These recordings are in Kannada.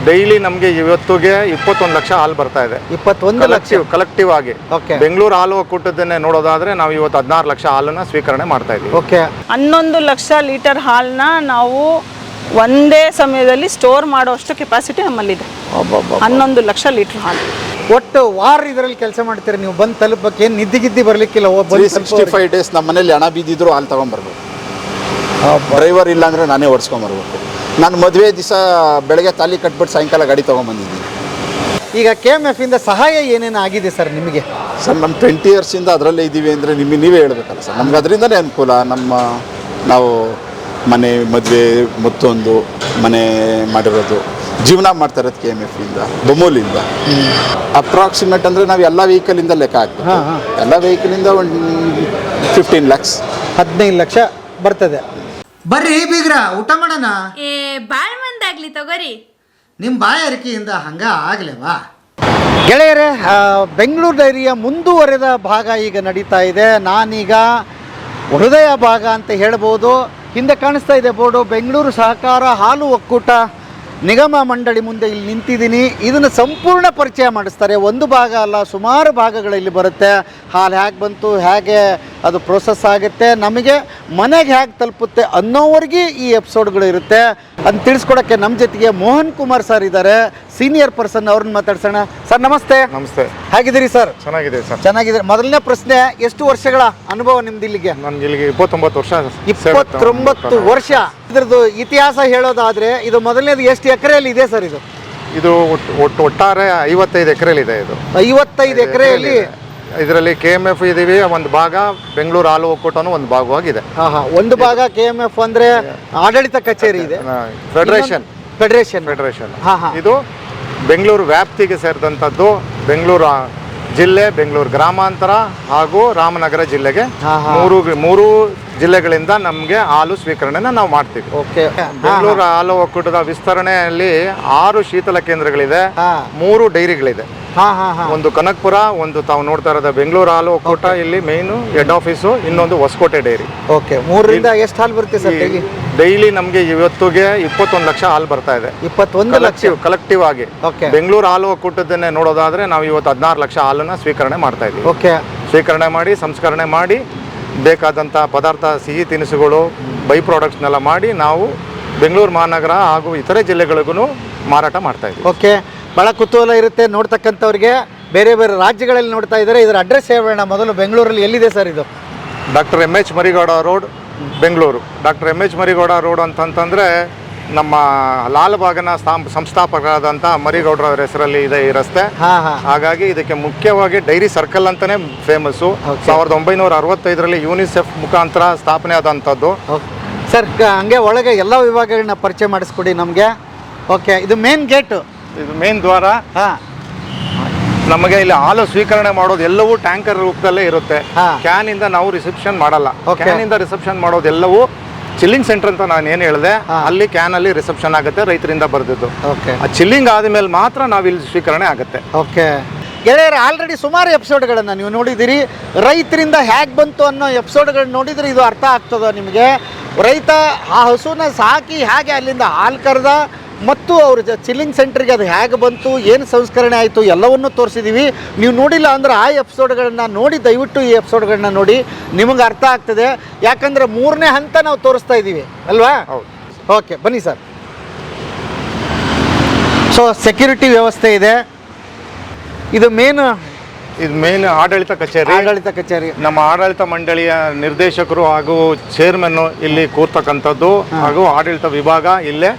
ಡೈಲಿ ನಮಗೆ ಇವತ್ತಿಗೆ 21 ಲಕ್ಷ ಹಾಲು ಬರ್ತಾ ಇದೆ. 21 ಲಕ್ಷ ಕಲೆಕ್ಟಿವ್ ಆಗಿ. ಬೆಂಗಳೂರು ಹಾಲು ಒಕ್ಕೂಟದನ್ನೇ ನೋಡೋದಾದ್ರೆ ನಾವು ಇವತ್ತು 16 ಲಕ್ಷ ಹಾಲನ್ನ ಸ್ವೀಕರಣೆ ಮಾಡ್ತಾ ಇದ್ದೀವಿ. 11 ಲಕ್ಷ ಲೀಟರ್ ಹಾಲನ್ನ ನಾವು ಒಂದೇ ಸಮಯದಲ್ಲಿ ಸ್ಟೋರ್ ಮಾಡುವಷ್ಟು ಕೆಪಾಸಿಟಿ ನಮ್ಮಲ್ಲಿದೆ. 11 ಲಕ್ಷ ಲೀಟರ್ ಹಾಲು. ಒಟ್ಟು ವಾರ ಇದರಲ್ಲಿ ಕೆಲಸ ಮಾಡ್ತೀರಿ ನೀವು, ಬಂದು ತಲುಪಕ್ಕೆ ಏನು ನಿದ್ದಿಗಿದ್ದಿ ಬರ್ಲಿಕ್ಕಿಲ್ಲ. 365 ಡೇಸ್ ನಮ್ಮ ಮನೇಲಿ ಹಣ ಬಿದ್ದಿದ್ರು ಹಾಲು ತಗೊಂಡ್ಬರ್ಬೇಕು. ಡ್ರೈವರ್ ಇಲ್ಲ ಅಂದರೆ ನಾನೇ ಓಡಿಸ್ಕೊಂಬರ್ಬೇಕು. ನಾನು ಮದುವೆ ದಿವಸ ಬೆಳಗ್ಗೆ ತಾಲಿ ಕಟ್ಬಿಟ್ಟು ಸಾಯಂಕಾಲ ಗಾಡಿ ತೊಗೊಂಬಂದಿದ್ದೀನಿ. ಈಗ KMF ಇಂದ ಸಹಾಯ ಏನೇನು ಆಗಿದೆ ಸರ್ ನಿಮಗೆ? ಸರ್ ನಮ್ಮ 20 ಇಯರ್ಸಿಂದ ಅದರಲ್ಲೇ ಇದ್ದೀವಿ ಅಂದರೆ ನೀವೇ ಹೇಳ್ಬೇಕಲ್ಲ ಸರ್. ನಮ್ಗೆ ಅದರಿಂದನೇ ಅನುಕೂಲ. ನಾವು ಮನೆ ಮದುವೆ ಮತ್ತೊಂದು ಮನೆ ಮಾಡಿರೋದು ಜೀವನ ಮಾಡ್ತಾ ಇರೋದು KMF ಇಂದ, ಬೊಮ್ಮೂಲಿಂದ. ಅಪ್ರಾಕ್ಸಿಮೇಟ್ ಅಂದರೆ ನಾವು ಎಲ್ಲ ವೆಹಿಕಲಿಂದ ಲೆಕ್ಕ ಹಾಕ್ತೀವಿ. ಎಲ್ಲ ವೆಹಿಕಲಿಂದ ಒಂದು 15 ಲ್ಯಾಕ್ಸ್ 15 ಲಕ್ಷ ಬರ್ತದೆ. ಬರ್ರಿ ಬೀಗ್ರ ಊಟ ಮಾಡೋಣ. ಬಾಳ್ ಮಂದಾಗ್ಲಿ ತಗೋರಿ. ನಿಮ್ಮ ಬಾಯಾರಿಕೆಯಿಂದ ಹಂಗ ಆಗ್ಲೇವಾ? ಗೆಳೆಯರೇ, ಬೆಂಗಳೂರು ಡೈರಿಯ ಮುಂದುವರೆದ ಭಾಗ ಈಗ ನಡೀತಾ ಇದೆ. ನಾನೀಗ ಹೃದಯ ಭಾಗ ಅಂತ ಹೇಳ್ಬೋದು. ಹಿಂದೆ ಕಾಣಿಸ್ತಾ ಇದೆ ಬೋರ್ಡು, ಬೆಂಗಳೂರು ಸಹಕಾರ ಹಾಲು ಒಕ್ಕೂಟ ನಿಗಮ ಮಂಡಳಿ ಮುಂದೆ ಇಲ್ಲಿ ನಿಂತಿದ್ದೀನಿ. ಇದನ್ನು ಸಂಪೂರ್ಣ ಪರಿಚಯ ಮಾಡಿಸ್ತಾರೆ. ಒಂದು ಭಾಗ ಅಲ್ಲ, ಸುಮಾರು ಭಾಗಗಳಲ್ಲಿ ಬರುತ್ತೆ. ಹಾಲು ಹೇಗೆ ಬಂತು, ಹೇಗೆ ಅದು ಪ್ರೋಸೆಸ್ ಆಗುತ್ತೆ, ನಮಗೆ ಮನೆಗೆ ಹೇಗೆ ತಲುಪುತ್ತೆ ಅನ್ನೋವರೆಗೆ ಈ ಎಪಿಸೋಡ್ಗಳು ಇರುತ್ತೆ. ಅದನ್ನು ತಿಳಿಸ್ಕೊಡೋಕ್ಕೆ ನಮ್ಮ ಜೊತೆಗೆ ಮೋಹನ್ ಕುಮಾರ್ ಸರ್ ಇದ್ದಾರೆ, ಸೀನಿಯರ್ ಪರ್ಸನ್. ಅವ್ರನ್ನ ಮಾತಾಡ್ಸೋಣ. ಸರ್ ನಮಸ್ತೆ. ನಮಸ್ತೆ. ಹೇಗಿದ್ದೀರಿ ಸರ್? ಚೆನ್ನಾಗಿದೆ ಸರ್. ಚೆನ್ನಾಗಿದೆ. ಮೊದಲನೇ ಪ್ರಶ್ನೆ, ಎಷ್ಟು ವರ್ಷಗಳ ಅನುಭವ ನಿಮ್ದು ಇಲ್ಲಿಗೆ? ನನ್ಗೆ ಇಲ್ಲಿಗೆ 29 ವರ್ಷ. 29 ವರ್ಷ. ಇದ್ರದ್ದು ಇತಿಹಾಸ ಹೇಳೋದಾದ್ರೆ ಇದು ಮೊದಲನೇದು ಎಷ್ಟು ಎಕರೆಯಲ್ಲಿ ಇದೆ ಸರ್? ಇದು ಒಟ್ಟಾರೆ 55 ಎಕರೆಯಲ್ಲಿ ಇದೆ. ಇದು 55 ಎಕರೆಯಲ್ಲಿ ಇದರಲ್ಲಿ KMF ಇದೀವಿ ಒಂದು ಭಾಗ, ಬೆಂಗಳೂರು ಹಾಲು ಒಕ್ಕೂಟನೂ ಒಂದು ಭಾಗವಾಗಿದೆ. ಒಂದು ಭಾಗ KMF ಅಂದ್ರೆ ಆಡಳಿತ ಕಚೇರಿ ಇದೆ. ಫೆಡರೇಷನ್ ಇದು ಬೆಂಗಳೂರು ವ್ಯಾಪ್ತಿಗೆ ಸೇರಿದಂಥದ್ದು. ಬೆಂಗಳೂರು ಜಿಲ್ಲೆ, ಬೆಂಗಳೂರು ಗ್ರಾಮಾಂತರ ಹಾಗೂ ರಾಮನಗರ ಜಿಲ್ಲೆಗೆ ಮೂರು ಜಿಲ್ಲೆಗಳಿಂದ ನಮಗೆ ಹಾಲು ಸ್ವೀಕರಣೆನ ನಾವು ಮಾಡ್ತೀವಿ. ಬೆಂಗಳೂರು ಹಾಲು ಒಕ್ಕೂಟದ ವಿಸ್ತರಣೆಯಲ್ಲಿ 6 ಶೀತಲ ಕೇಂದ್ರಗಳಿದೆ, 3 ಡೈರಿಗಳಿದೆ. ಒಂದು ಕನಕಪುರ, ಒಂದು ತಾವು ನೋಡ್ತಾ ಇರೋದು ಬೆಂಗಳೂರು ಹಾಲು ಒಕ್ಕೂಟ, ಇಲ್ಲಿ ಮೇನ್ ಹೆಡ್ ಆಫೀಸು, ಇನ್ನೊಂದು ಹೊಸಕೋಟೆ ಡೈರಿ. ಮೂರರಿಂದ ಎಷ್ಟು ಹಾಲು ಬರುತ್ತೆ ಸರ್ ಡೈಲಿ? ನಮಗೆ ಇವತ್ತಿಗೆ 21 ಲಕ್ಷ ಹಾಲು ಬರ್ತಾ ಇದೆ. 21 ಲಕ್ಷ ಕಲೆಕ್ಟಿವ್ ಆಗಿ. ಬೆಂಗಳೂರು ಹಾಲು ಒಕ್ಕೂಟದನ್ನೇ ನೋಡೋದಾದ್ರೆ ನಾವು ಇವತ್ತು 16 ಲಕ್ಷ ಹಾಲನ್ನ ಸ್ವೀಕರಣೆ ಮಾಡ್ತಾ ಇದ್ದೀವಿ. ಸ್ವೀಕರಣೆ ಮಾಡಿ, ಸಂಸ್ಕರಣೆ ಮಾಡಿ, ಬೇಕಾದಂಥ ಪದಾರ್ಥ, ಸಿಹಿ ತಿನಿಸುಗಳು, ಬೈ ಪ್ರಾಡಕ್ಟ್ಸ್ನೆಲ್ಲ ಮಾಡಿ ನಾವು ಬೆಂಗಳೂರು ಮಹಾನಗರ ಹಾಗೂ ಇತರೆ ಜಿಲ್ಲೆಗಳಿಗೂ ಮಾರಾಟ ಮಾಡ್ತಾ ಇದ್ದೀವಿ. ಭಾಳ ಕುತೂಹಲ ಇರುತ್ತೆ ನೋಡ್ತಕ್ಕಂಥವ್ರಿಗೆ. ಬೇರೆ ಬೇರೆ ರಾಜ್ಯಗಳಲ್ಲಿ ನೋಡ್ತಾ ಇದ್ದಾರೆ. ಇದರ ಅಡ್ರೆಸ್ ಹೇಳೋಣ ಮೊದಲು. ಬೆಂಗಳೂರಲ್ಲಿ ಎಲ್ಲಿದೆ ಸರ್ ಇದು? Doctor MH Marigowda road, Bengaluru. Doctor MH Marigowda road ಅಂತಂತಂದರೆ ನಮ್ಮ ಲಾಲ್ಬಾಗ್ನ ಸಂಸ್ಥಾಪಕರಾದಂಥ ಮರಿಗೌಡರ ಹೆಸರಲ್ಲಿ ಇದೆ ಈ ರಸ್ತೆ. ಹಾಗಾಗಿ ಇದಕ್ಕೆ ಮುಖ್ಯವಾಗಿ ಡೈರಿ ಸರ್ಕಲ್ ಅಂತಾನೆ ಫೇಮಸ್ಸು. 1965ರಲ್ಲಿ ಯುನಿಸೆಫ್ ಮುಖಾಂತರ ಸ್ಥಾಪನೆ ಆದಂಥದ್ದು. ಸರ್ ಹಂಗೆ ಒಳಗೆ ಎಲ್ಲ ವಿಭಾಗಗಳನ್ನ ಪರಿಚಯ ಮಾಡಿಸ್ಕೊಡಿ ನಮಗೆ. ಇದು ಮೇನ್ ಗೇಟು, ಇದು ಮೇನ್ ದ್ವಾರ. ನಮಗೆ ಇಲ್ಲಿ ಹಾಲು ಸ್ವೀಕರಣೆ ಮಾಡೋದು ಎಲ್ಲವೂ ಟ್ಯಾಂಕರ್ ರೂಪದಲ್ಲೇ ಇರುತ್ತೆ. ಕ್ಯಾನ್ ಇಂದ ನಾವು ರಿಸೆಪ್ಷನ್ ಮಾಡಲ್ಲ. ಕ್ಯಾನ್ ಇಂದ ರಿಸೆಪ್ಷನ್ ಮಾಡೋದೆಲ್ಲವೂ ಚಿಲ್ಲಿಂಗ್ ಸೆಂಟರ್ ಅಂತ ನಾನು ಏನು ಹೇಳಿದೆ, ಅಲ್ಲಿ ಕ್ಯಾನ್ ಅಲ್ಲಿ ರಿಸೆಪ್ಷನ್ ಆಗುತ್ತೆ, ರೈತರಿಂದ ಬರೆದಿದ್ದು. ಆ ಚಿಲ್ಲಿಂಗ್ ಆದ್ಮೇಲೆ ಮಾತ್ರ ನಾವು ಇಲ್ಲಿ ಸ್ವೀಕರಣೆ ಆಗುತ್ತೆ. ಗೆಳೆಯರೆ, ಆಲ್ರೆಡಿ ಸುಮಾರು ಎಪಿಸೋಡ್ಗಳನ್ನು ನೀವು ನೋಡಿದ್ದೀರಿ. ರೈತರಿಂದ ಹೇಗೆ ಬಂತು ಅನ್ನೋ ಎಪಿಸೋಡ್ಗಳನ್ನ ನೋಡಿದರೆ ಇದು ಅರ್ಥ ಆಗ್ತದ ನಿಮಗೆ. ರೈತ ಆ ಹಸುನ ಸಾಕಿ ಹೇಗೆ ಅಲ್ಲಿಂದ ಹಾಲು ಕರೆದ ಮತ್ತು ಅವ್ರ ಚಿಲ್ಲಿಂಗ್ ಸೆಂಟ್ರಿಗೆ ಅದು ಹೇಗೆ ಬಂತು, ಏನು ಸಂಸ್ಕರಣೆ ಆಯಿತು, ಎಲ್ಲವನ್ನೂ ತೋರಿಸಿದ್ದೀವಿ. ನೀವು ನೋಡಿಲ್ಲ ಅಂದರೆ ಆ ಎಪಿಸೋಡ್ಗಳನ್ನ ನೋಡಿ, ದಯವಿಟ್ಟು ಈ ಎಪಿಸೋಡ್ಗಳನ್ನ ನೋಡಿ, ನಿಮಗೆ ಅರ್ಥ ಆಗ್ತದೆ. ಯಾಕಂದರೆ 3ನೇ ಹಂತ ನಾವು ತೋರಿಸ್ತಾ ಇದ್ದೀವಿ ಅಲ್ವಾ? ಬನ್ನಿ ಸರ್. ಸೊ ಸೆಕ್ಯೂರಿಟಿ ವ್ಯವಸ್ಥೆ ಇದೆ. ಇದು ಮೇನ್ ಆಡಳಿತ ಕಚೇರಿ. ನಮ್ಮ ಆಡಳಿತ ಮಂಡಳಿಯ ನಿರ್ದೇಶಕರು ಹಾಗೂ ಚೇರ್ಮನ್ ಇಲ್ಲಿ ಕೂರ್ತಕ್ಕಂಥದ್ದು, ಹಾಗೂ ಆಡಳಿತ ವಿಭಾಗ ಇಲ್ಲೇ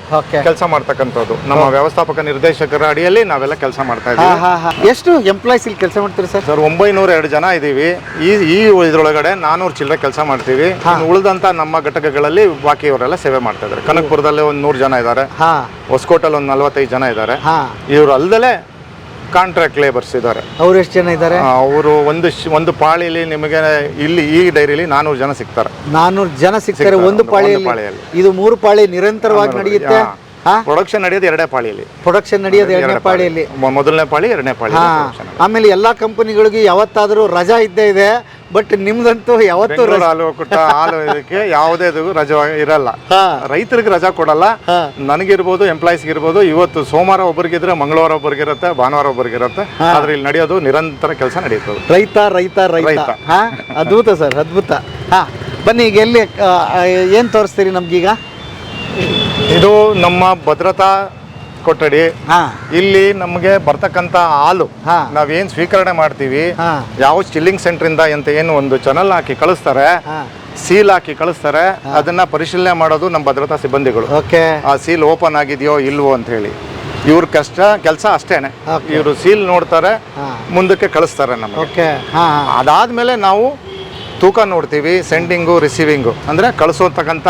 ಕೆಲಸ ಮಾಡ್ತಕ್ಕಂಥದ್ದು. ನಮ್ಮ ವ್ಯವಸ್ಥಾಪಕ ನಿರ್ದೇಶಕರ ಅಡಿಯಲ್ಲಿ ನಾವೆಲ್ಲ ಕೆಲಸ ಮಾಡ್ತಾ ಇದ್ದೀವಿ. ಎಷ್ಟು ಎಂಪ್ಲಾಯ್ಸ್ ಇಲ್ಲಿ ಕೆಲಸ ಮಾಡ್ತೀರಿ ಸರ್? 902 ಜನ ಇದ್ದೀವಿ. ಈ ಇದ್ರೊಳಗಡೆ 400 ಚಿಲ್ಲರೆ ಕೆಲಸ ಮಾಡ್ತೀವಿ. ಉಳಿದಂತ ನಮ್ಮ ಘಟಕಗಳಲ್ಲಿ ಬಾಕಿಯವರೆಲ್ಲ ಸೇವೆ ಮಾಡ್ತಾ ಇದ್ದಾರೆ. ಕನಕಪುರದಲ್ಲಿ ಒಂದು 100 ಜನ ಇದ್ದಾರೆ, ಹೊಸಕೋಟಲ್ಲಿ ಒಂದು 45 ಜನ ಇದ್ದಾರೆ. ಇವರು ಅಲ್ಲದೆ ಕಾಂಟ್ರಾಕ್ಟ್ ಲೇಬರ್ಸ್ ಇದ್ದಾರೆ. ಅವ್ರು ಎಷ್ಟು ಜನ ಇದ್ದಾರೆ? ಅವರು ಒಂದು ಪಾಳಿಲಿ ನಿಮಗೆ ಇಲ್ಲಿ ಈ ಡೈರಿಲಿ 400 ಜನ ಸಿಗ್ತಾರೆ. 400 ಜನ ಸಿಗ್ತಾರೆ ಒಂದು ಪಾಳಿಯಲ್ಲಿ. ಇದು 3 ಪಾಳಿ ನಿರಂತರವಾಗಿ ನಡೆಯುತ್ತೆ. ಪ್ರೊಡಕ್ಷನ್ ನಡೆಯೋದು 2 ಪಾಳಿಯಲ್ಲಿ. ಪಾಳಿಯಲ್ಲಿ. ಮೊದಲನೇ ಪಾಳಿ, 2ನೇ ಪಾಳಿ. ಆಮೇಲೆ ಎಲ್ಲಾ ಕಂಪನಿಗಳಿಗೆ ಯಾವತ್ತಾದ್ರೂ ರಜಾ ಇದ್ದೇ ಇದೆ. ಬಟ್ ನಿಮ್ದಂತೂ ಯಾವತ್ತೂ ಬೆಂಗಳೂರು ಹಾಲು ಒಕ್ಕೂಟ ಹಾಲು ಇದಕ್ಕೆ ಯಾವುದೇ ರಜೆ ಇರಲ್ಲ. ಹಾ. ರೈತರಿಗೆ ರಜಾ ಕೊಡಲ್ಲ. ಹಾ. ನನಗಿರ್ಬೋದು, ಎಂಪ್ಲಾಯೀಸ್ಗಿರ್ಬೋದು. ಇವತ್ತು ಸೋಮವಾರ ಒಬ್ಬರಿಗಿದ್ರೆ ಮಂಗಳವಾರ ಒಬ್ಬರಿಗಿರುತ್ತೆ, ಭಾನುವಾರ ಒಬ್ಬರಿಗಿರುತ್ತೆ. ಆದ್ರೆ ಇಲ್ಲಿ ನಡೆಯೋದು ನಿರಂತರ ಕೆಲಸ ನಡೆಯುತ್ತದೆ. ರೈತ ರೈತ ರೈತ. ರೈತ. ಹಾ, ಅದ್ಭುತ ಸರ್, ಅದ್ಭುತ. ಹಾ, ಬನ್ನಿ ಈಗ ಎಲ್ಲಿ ಏನು ತೋರಿಸ್ತೀರಿ ನಮ್ಗೀಗ? ಇದು ನಮ್ಮ ಭದ್ರತಾ ಕೊಠಡಿ. ಹಾ. ಇಲ್ಲಿ ನಮಗೆ ಬರ್ತಕ್ಕಂಥ ಹಾಲು ಹಾ. ನಾವೇನ್ ಸ್ವೀಕರಣೆ ಮಾಡ್ತೀವಿ, ಹಾ. ಯಾವ ಚಿಲ್ಲಿಂಗ್ ಸೆಂಟರ್ ಇಂದ ಅಂತ ಏನು ಒಂದು ಚಾನಲ್ ಹಾಕಿ ಕಳಿಸ್ತಾರೆ, ಹಾ. ಸೀಲ್ ಹಾಕಿ ಕಳಿಸ್ತಾರೆ. ಅದನ್ನ ಪರಿಶೀಲನೆ ಮಾಡೋದು ನಮ್ಮ ಭದ್ರತಾ ಸಿಬ್ಬಂದಿಗಳು. ಓಕೆ. ಆ ಸೀಲ್ ಓಪನ್ ಆಗಿದೆಯೋ ಇಲ್ವೋ ಅಂತ ಹೇಳಿ ಇವ್ರ ಕೆಲಸ ಅಷ್ಟೇನೆ. Okay. ಇವರು ಸೀಲ್ ನೋಡ್ತಾರೆ, ಹಾ. ಮುಂದಕ್ಕೆ ಕಳಿಸ್ತಾರೆ ನಮಗೆ. ಓಕೆ. ಹಾ. ಅದಾದ್ಮೇಲೆ ನಾವು ತೂಕ ನೋಡ್ತೀವಿ, ಸೆಂಡಿಂಗು, ರಿಸೀವಿಂಗು, ಅಂದರೆ ಕಳಿಸೋತಕ್ಕಂಥ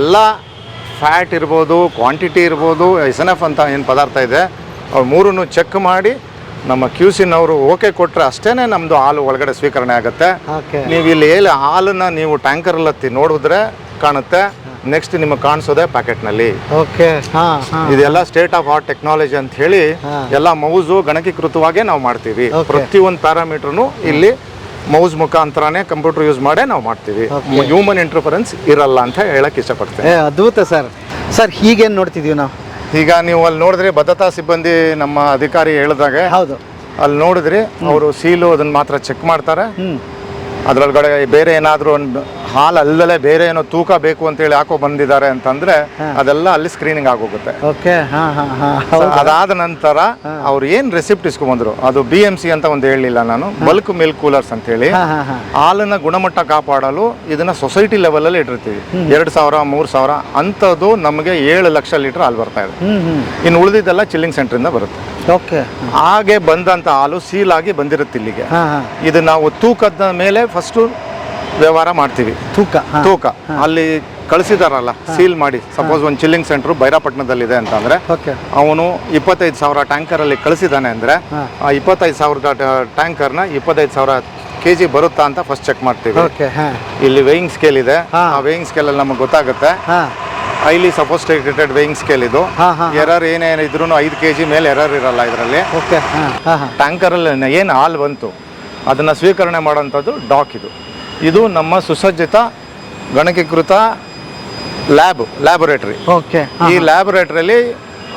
ಎಲ್ಲ ಫ್ಯಾಟ್ ಇರ್ಬೋದು, ಕ್ವಾಂಟಿಟಿ ಇರ್ಬೋದು, SNF ಅಂತ ಏನು ಪದಾರ್ಥ ಇದೆ ಅವ್ರು ಮೂರನ್ನು ಚೆಕ್ ಮಾಡಿ ನಮ್ಮ QCನವರು ಓಕೆ ಕೊಟ್ಟರೆ ಅಷ್ಟೇ ನಮ್ಮದು ಹಾಲು ಒಳಗಡೆ ಸ್ವೀಕರಣೆ ಆಗುತ್ತೆ. ಓಕೆ. ನೀವು ಇಲ್ಲಿ ಹಾಲನ್ನು ನೀವು ಟ್ಯಾಂಕರಲ್ಲಿ ಹತ್ತಿ ನೋಡಿದ್ರೆ ಕಾಣುತ್ತೆ. ನೆಕ್ಸ್ಟ್ ನಿಮಗೆ ಕಾಣಿಸೋದೆ ಪ್ಯಾಕೆಟ್ನಲ್ಲಿ. ಓಕೆ. ಹಾ. ಹಾ. ಇದೆಲ್ಲ ಸ್ಟೇಟ್ ಆಫ್ ಆರ್ಟ್ ಟೆಕ್ನಾಲಜಿ ಅಂತ ಹೇಳಿ ಹಾ. ಎಲ್ಲ ಮೌಸು ಗಣಕೀಕೃತವಾಗೇ ನಾವು ಮಾಡ್ತೀವಿ. Okay. ಪ್ರತಿಯೊಂದು ಪ್ಯಾರಾಮೀಟರ್ನು ಇಲ್ಲಿ ಮೌಸ್ ಮುಖಾಂತರನೇ ಕಂಪ್ಯೂಟರ್ ಯೂಸ್ ಮಾಡೇ ನಾವು ಮಾಡ್ತೀವಿ. Okay. ಹ್ಯೂಮನ್ ಇಂಟರ್ಫರೆನ್ಸ್ ಇರಲ್ಲ ಅಂತ ಹೇಳಕ್ ಇಷ್ಟಪಡ್ತೇನೆ. ಅದ್ಭುತ ಸರ್. ಸರ್, ಹೀಗೇನು ನೋಡ್ತಿದೀವಿ ನಾವು? ಈಗ ನೀವು ಅಲ್ಲಿ ನೋಡಿದ್ರೆ ಭದ್ರತಾ ಸಿಬ್ಬಂದಿ ನಮ್ಮ ಅಧಿಕಾರಿ ಹೇಳಿದಾಗ ಹೌದು. ಅಲ್ಲಿ ನೋಡಿದ್ರಿ ಅವರು ಸೀಲು ಅದನ್ನ ಮಾತ್ರ ಚೆಕ್ ಮಾಡ್ತಾರೆ. ಅದ್ರೊಳಗಡೆ ಬೇರೆ ಏನಾದರೂ ಒಂದು ಹಾಲು ಅಲ್ಲದೆ ಬೇರೆ ಏನೋ ತೂಕ ಬೇಕು ಅಂತೇಳಿ ಹಾಕೋ ಬಂದಿದ್ದಾರೆ ಅಂತಂದ್ರೆ ಅದೆಲ್ಲ ಅಲ್ಲಿ ಸ್ಕ್ರೀನಿಂಗ್ ಆಗೋಗುತ್ತೆ. ಓಕೆ. ಹಾ. ಹಾ. ಹಾ. ಅದಾದ ನಂತರ ಅವ್ರು ಏನ್ ರೆಸಿಪ್ಟ್ ಇಸ್ಕೊಂಡ್ಬಂದ್ರು, ಅದು BMC ಅಂತ ಒಂದು ಹೇಳಿಲ್ಲ ನಾನು, ಬಲ್ಕ್ ಮಿಲ್ಕ್ ಕೂಲರ್ಸ್ ಅಂತ ಹೇಳಿ ಹಾ. ಹಾ. ಹಾ. ಹಾಲನ್ನ ಗುಣಮಟ್ಟ ಕಾಪಾಡಲು ಇದನ್ನ ಸೊಸೈಟಿ ಲೆವೆಲ್ ಅಲ್ಲಿ ಇಟ್ಟಿರ್ತೀವಿ. 2,000 3,000 ಅಂಥದ್ದು ನಮಗೆ 7 ಲಕ್ಷ ಲೀಟರ್ ಹಾಲು ಬರ್ತಾ ಇದೆ. ಇನ್ನು ಉಳಿದಿದ್ದೆಲ್ಲ ಚಿಲ್ಲಿಂಗ್ ಸೆಂಟರ್ ಇಂದ ಬರುತ್ತೆ. ಓಕೆ. ಹಾಗೆ ಬಂದಂತ ಹಾಲು ಸೀಲ್ ಆಗಿ ಬಂದಿರುತ್ತೆ ಇಲ್ಲಿಗೆ. ಹಾ. ಹಾ. ಇದು ನಾವು ತೂಕದ ಮೇಲೆ ಫಸ್ಟ್ ವ್ಯವಹಾರ ಮಾಡ್ತೀವಿ. ತೂಕ. ಹಾ. ತೂಕ ಅಲ್ಲಿ ಕಳಿಸಿದಾರಲ್ಲ ಸೀಲ್ ಮಾಡಿ, ಸಪೋಸ್ ಒಂದು ಚಿಲ್ಲಿಂಗ್ ಸೆಂಟರ್ ಬೈರಾಪಟ್ಟಣದಲ್ಲಿದೆ ಅಂತಂದ್ರೆ ಓಕೆ. ಅವನು 25,000 ಟ್ಯಾಂಕರ್ ಅಲ್ಲಿ ಕಳಿಸಿದಾನೆ ಅಂದ್ರೆ ಆ 25,000 ಟ್ಯಾಂಕರ್ನ 25,000 kg ಬರುತ್ತಾ ಅಂತ ಫಸ್ಟ್ ಚೆಕ್ ಮಾಡ್ತೀವಿ. ಓಕೆ. ಹಾ. ಇಲ್ಲಿ ವೇಯಿಂಗ್ ಸ್ಕೇಲ್ ಇದೆ. ಆ ವೇಯಿಂಗ್ ಸ್ಕೇಲ್ ಅಲ್ಲಿ ನಮಗೆ ಗೊತ್ತಾಗುತ್ತೆ. ಹಾ. ಹೈಲಿ ಸಫಿಸ್ಟಿಕೇಟೆಡ್ ವೇಯಿಂಗ್ ಸ್ಕೇಲ್ ಇದು. ಎರರ್ ಏನೇನಿದ್ರು 5 kg ಮೇಲೆ ಎರರ್ ಇರಲ್ಲ ಇದರಲ್ಲಿ. ಓಕೆ. ಹಾ. ಹಾ. ಹಾ. ಟ್ಯಾಂಕರ್ ಅಲ್ಲಿ ಏನು ಹಾಲು ಬಂತು ಅದನ್ನ ಸ್ವೀಕರಣೆ ಮಾಡುವಂಥದ್ದು ಡಾಕ್. ಇದು ನಮ್ಮ ಸುಸಜ್ಜಿತ ಗಣಕೀಕೃತ ಲ್ಯಾಬೊರೇಟರಿ. ಓಕೆ. ಈ ಲ್ಯಾಬೊರೇಟರಿಯಲ್ಲಿ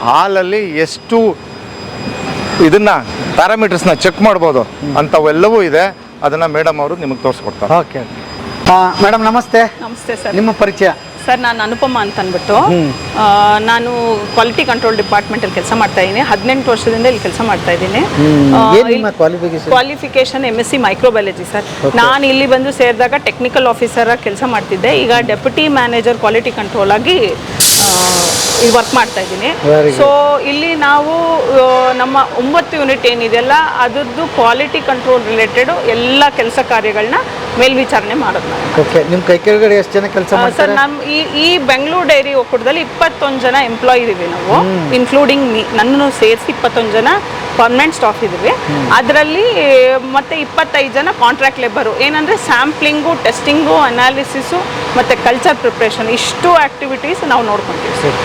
ಹಾಲಲ್ಲಿ ಎಷ್ಟು ಇದನ್ನ ಪ್ಯಾರಾಮೀಟರ್ಸ್ನ ಚೆಕ್ ಮಾಡ್ಬೋದು ಅಂಥವೆಲ್ಲವೂ ಇದೆ. ಅದನ್ನ ಮೇಡಮ್ ಅವರು ನಿಮಗೆ ತೋರಿಸ್ಕೊಡ್ತಾರೆ. ಓಕೆ. ಮೇಡಮ್ ನಮಸ್ತೆ. ನಮಸ್ತೆ ಸರ್. ನಿಮ್ಮ ಪರಿಚಯ? ಸರ್, ನಾನು ಅನುಪಮ ಅಂತ ಅಂದ್ಬಿಟ್ಟು ನಾನು ಕ್ವಾಲಿಟಿ ಕಂಟ್ರೋಲ್ ಡಿಪಾರ್ಟ್ಮೆಂಟಲ್ಲಿ ಕೆಲಸ ಮಾಡ್ತಾ ಇದ್ದೀನಿ. 18 ವರ್ಷದಿಂದ ಇಲ್ಲಿ ಕೆಲಸ ಮಾಡ್ತಾ ಇದ್ದೀನಿ. Qualification MSc microbiology sir. ನಾನು ಇಲ್ಲಿ ಬಂದು ಸೇರಿದಾಗ ಟೆಕ್ನಿಕಲ್ ಆಫೀಸರ್ ಆಗಿ ಕೆಲಸ ಮಾಡ್ತಿದ್ದೆ. ಈಗ ಡೆಪ್ಯೂಟಿ ಮ್ಯಾನೇಜರ್ ಕ್ವಾಲಿಟಿ ಕಂಟ್ರೋಲ್ ಆಗಿ ವರ್ಕ್ ಮಾಡ್ತಾ ಇದ್ದೀನಿ. ಸೊ ಇಲ್ಲಿ ನಾವು ನಮ್ಮ 9 ಯೂನಿಟ್ ಏನಿದೆಯಲ್ಲ ಅದ್ರದ್ದು ಕ್ವಾಲಿಟಿ ಕಂಟ್ರೋಲ್ ರಿಲೇಟೆಡ್ ಎಲ್ಲ ಕೆಲಸ ಕಾರ್ಯಗಳನ್ನ ಮೇಲ್ವಿಚಾರಣೆ ಮಾಡೋದು ನಾವು. ಓಕೆ. ನಿಮ್ಮ ಕೈ ಕೆಳಗಡೆ ಎಷ್ಟು ಜನ ಕೆಲಸ ಮಾಡ್ತಾರೆ? ಸರ್, ನಮ್ಮ ಈ ಬೆಂಗಳೂರು ಡೈರಿ ಒಕ್ಕೂಟದಲ್ಲಿ 21 ಜನ ಎಂಪ್ಲಾಯ್ ಇದೀವಿ ನಾವು, ಇನ್ಕ್ಲೂಡಿಂಗ್ ಮೀ. ನನ್ನನ್ನು ಸೇರಿಸಿ 21 ಜನ ಪರ್ಮನೆಂಟ್ ಸ್ಟಾಫ್ ಇದೀವಿ. ಅದರಲ್ಲಿ ಮತ್ತೆ 25 ಜನ ಕಾಂಟ್ರಾಕ್ಟ್ ಲೇಬರು. ಏನಂದ್ರೆ ಸ್ಯಾಂಪ್ಲಿಂಗು, ಟೆಸ್ಟಿಂಗು, ಅನಾಲಿಸಿಸು ಮತ್ತೆ ಕಲ್ಚರ್ ಪ್ರಿಪ್ರೇಷನ್, ಇಷ್ಟು ಆಕ್ಟಿವಿಟೀಸ್ ನಾವು ನೋಡ್ಕೊಂತೀವಿ ಸರ್.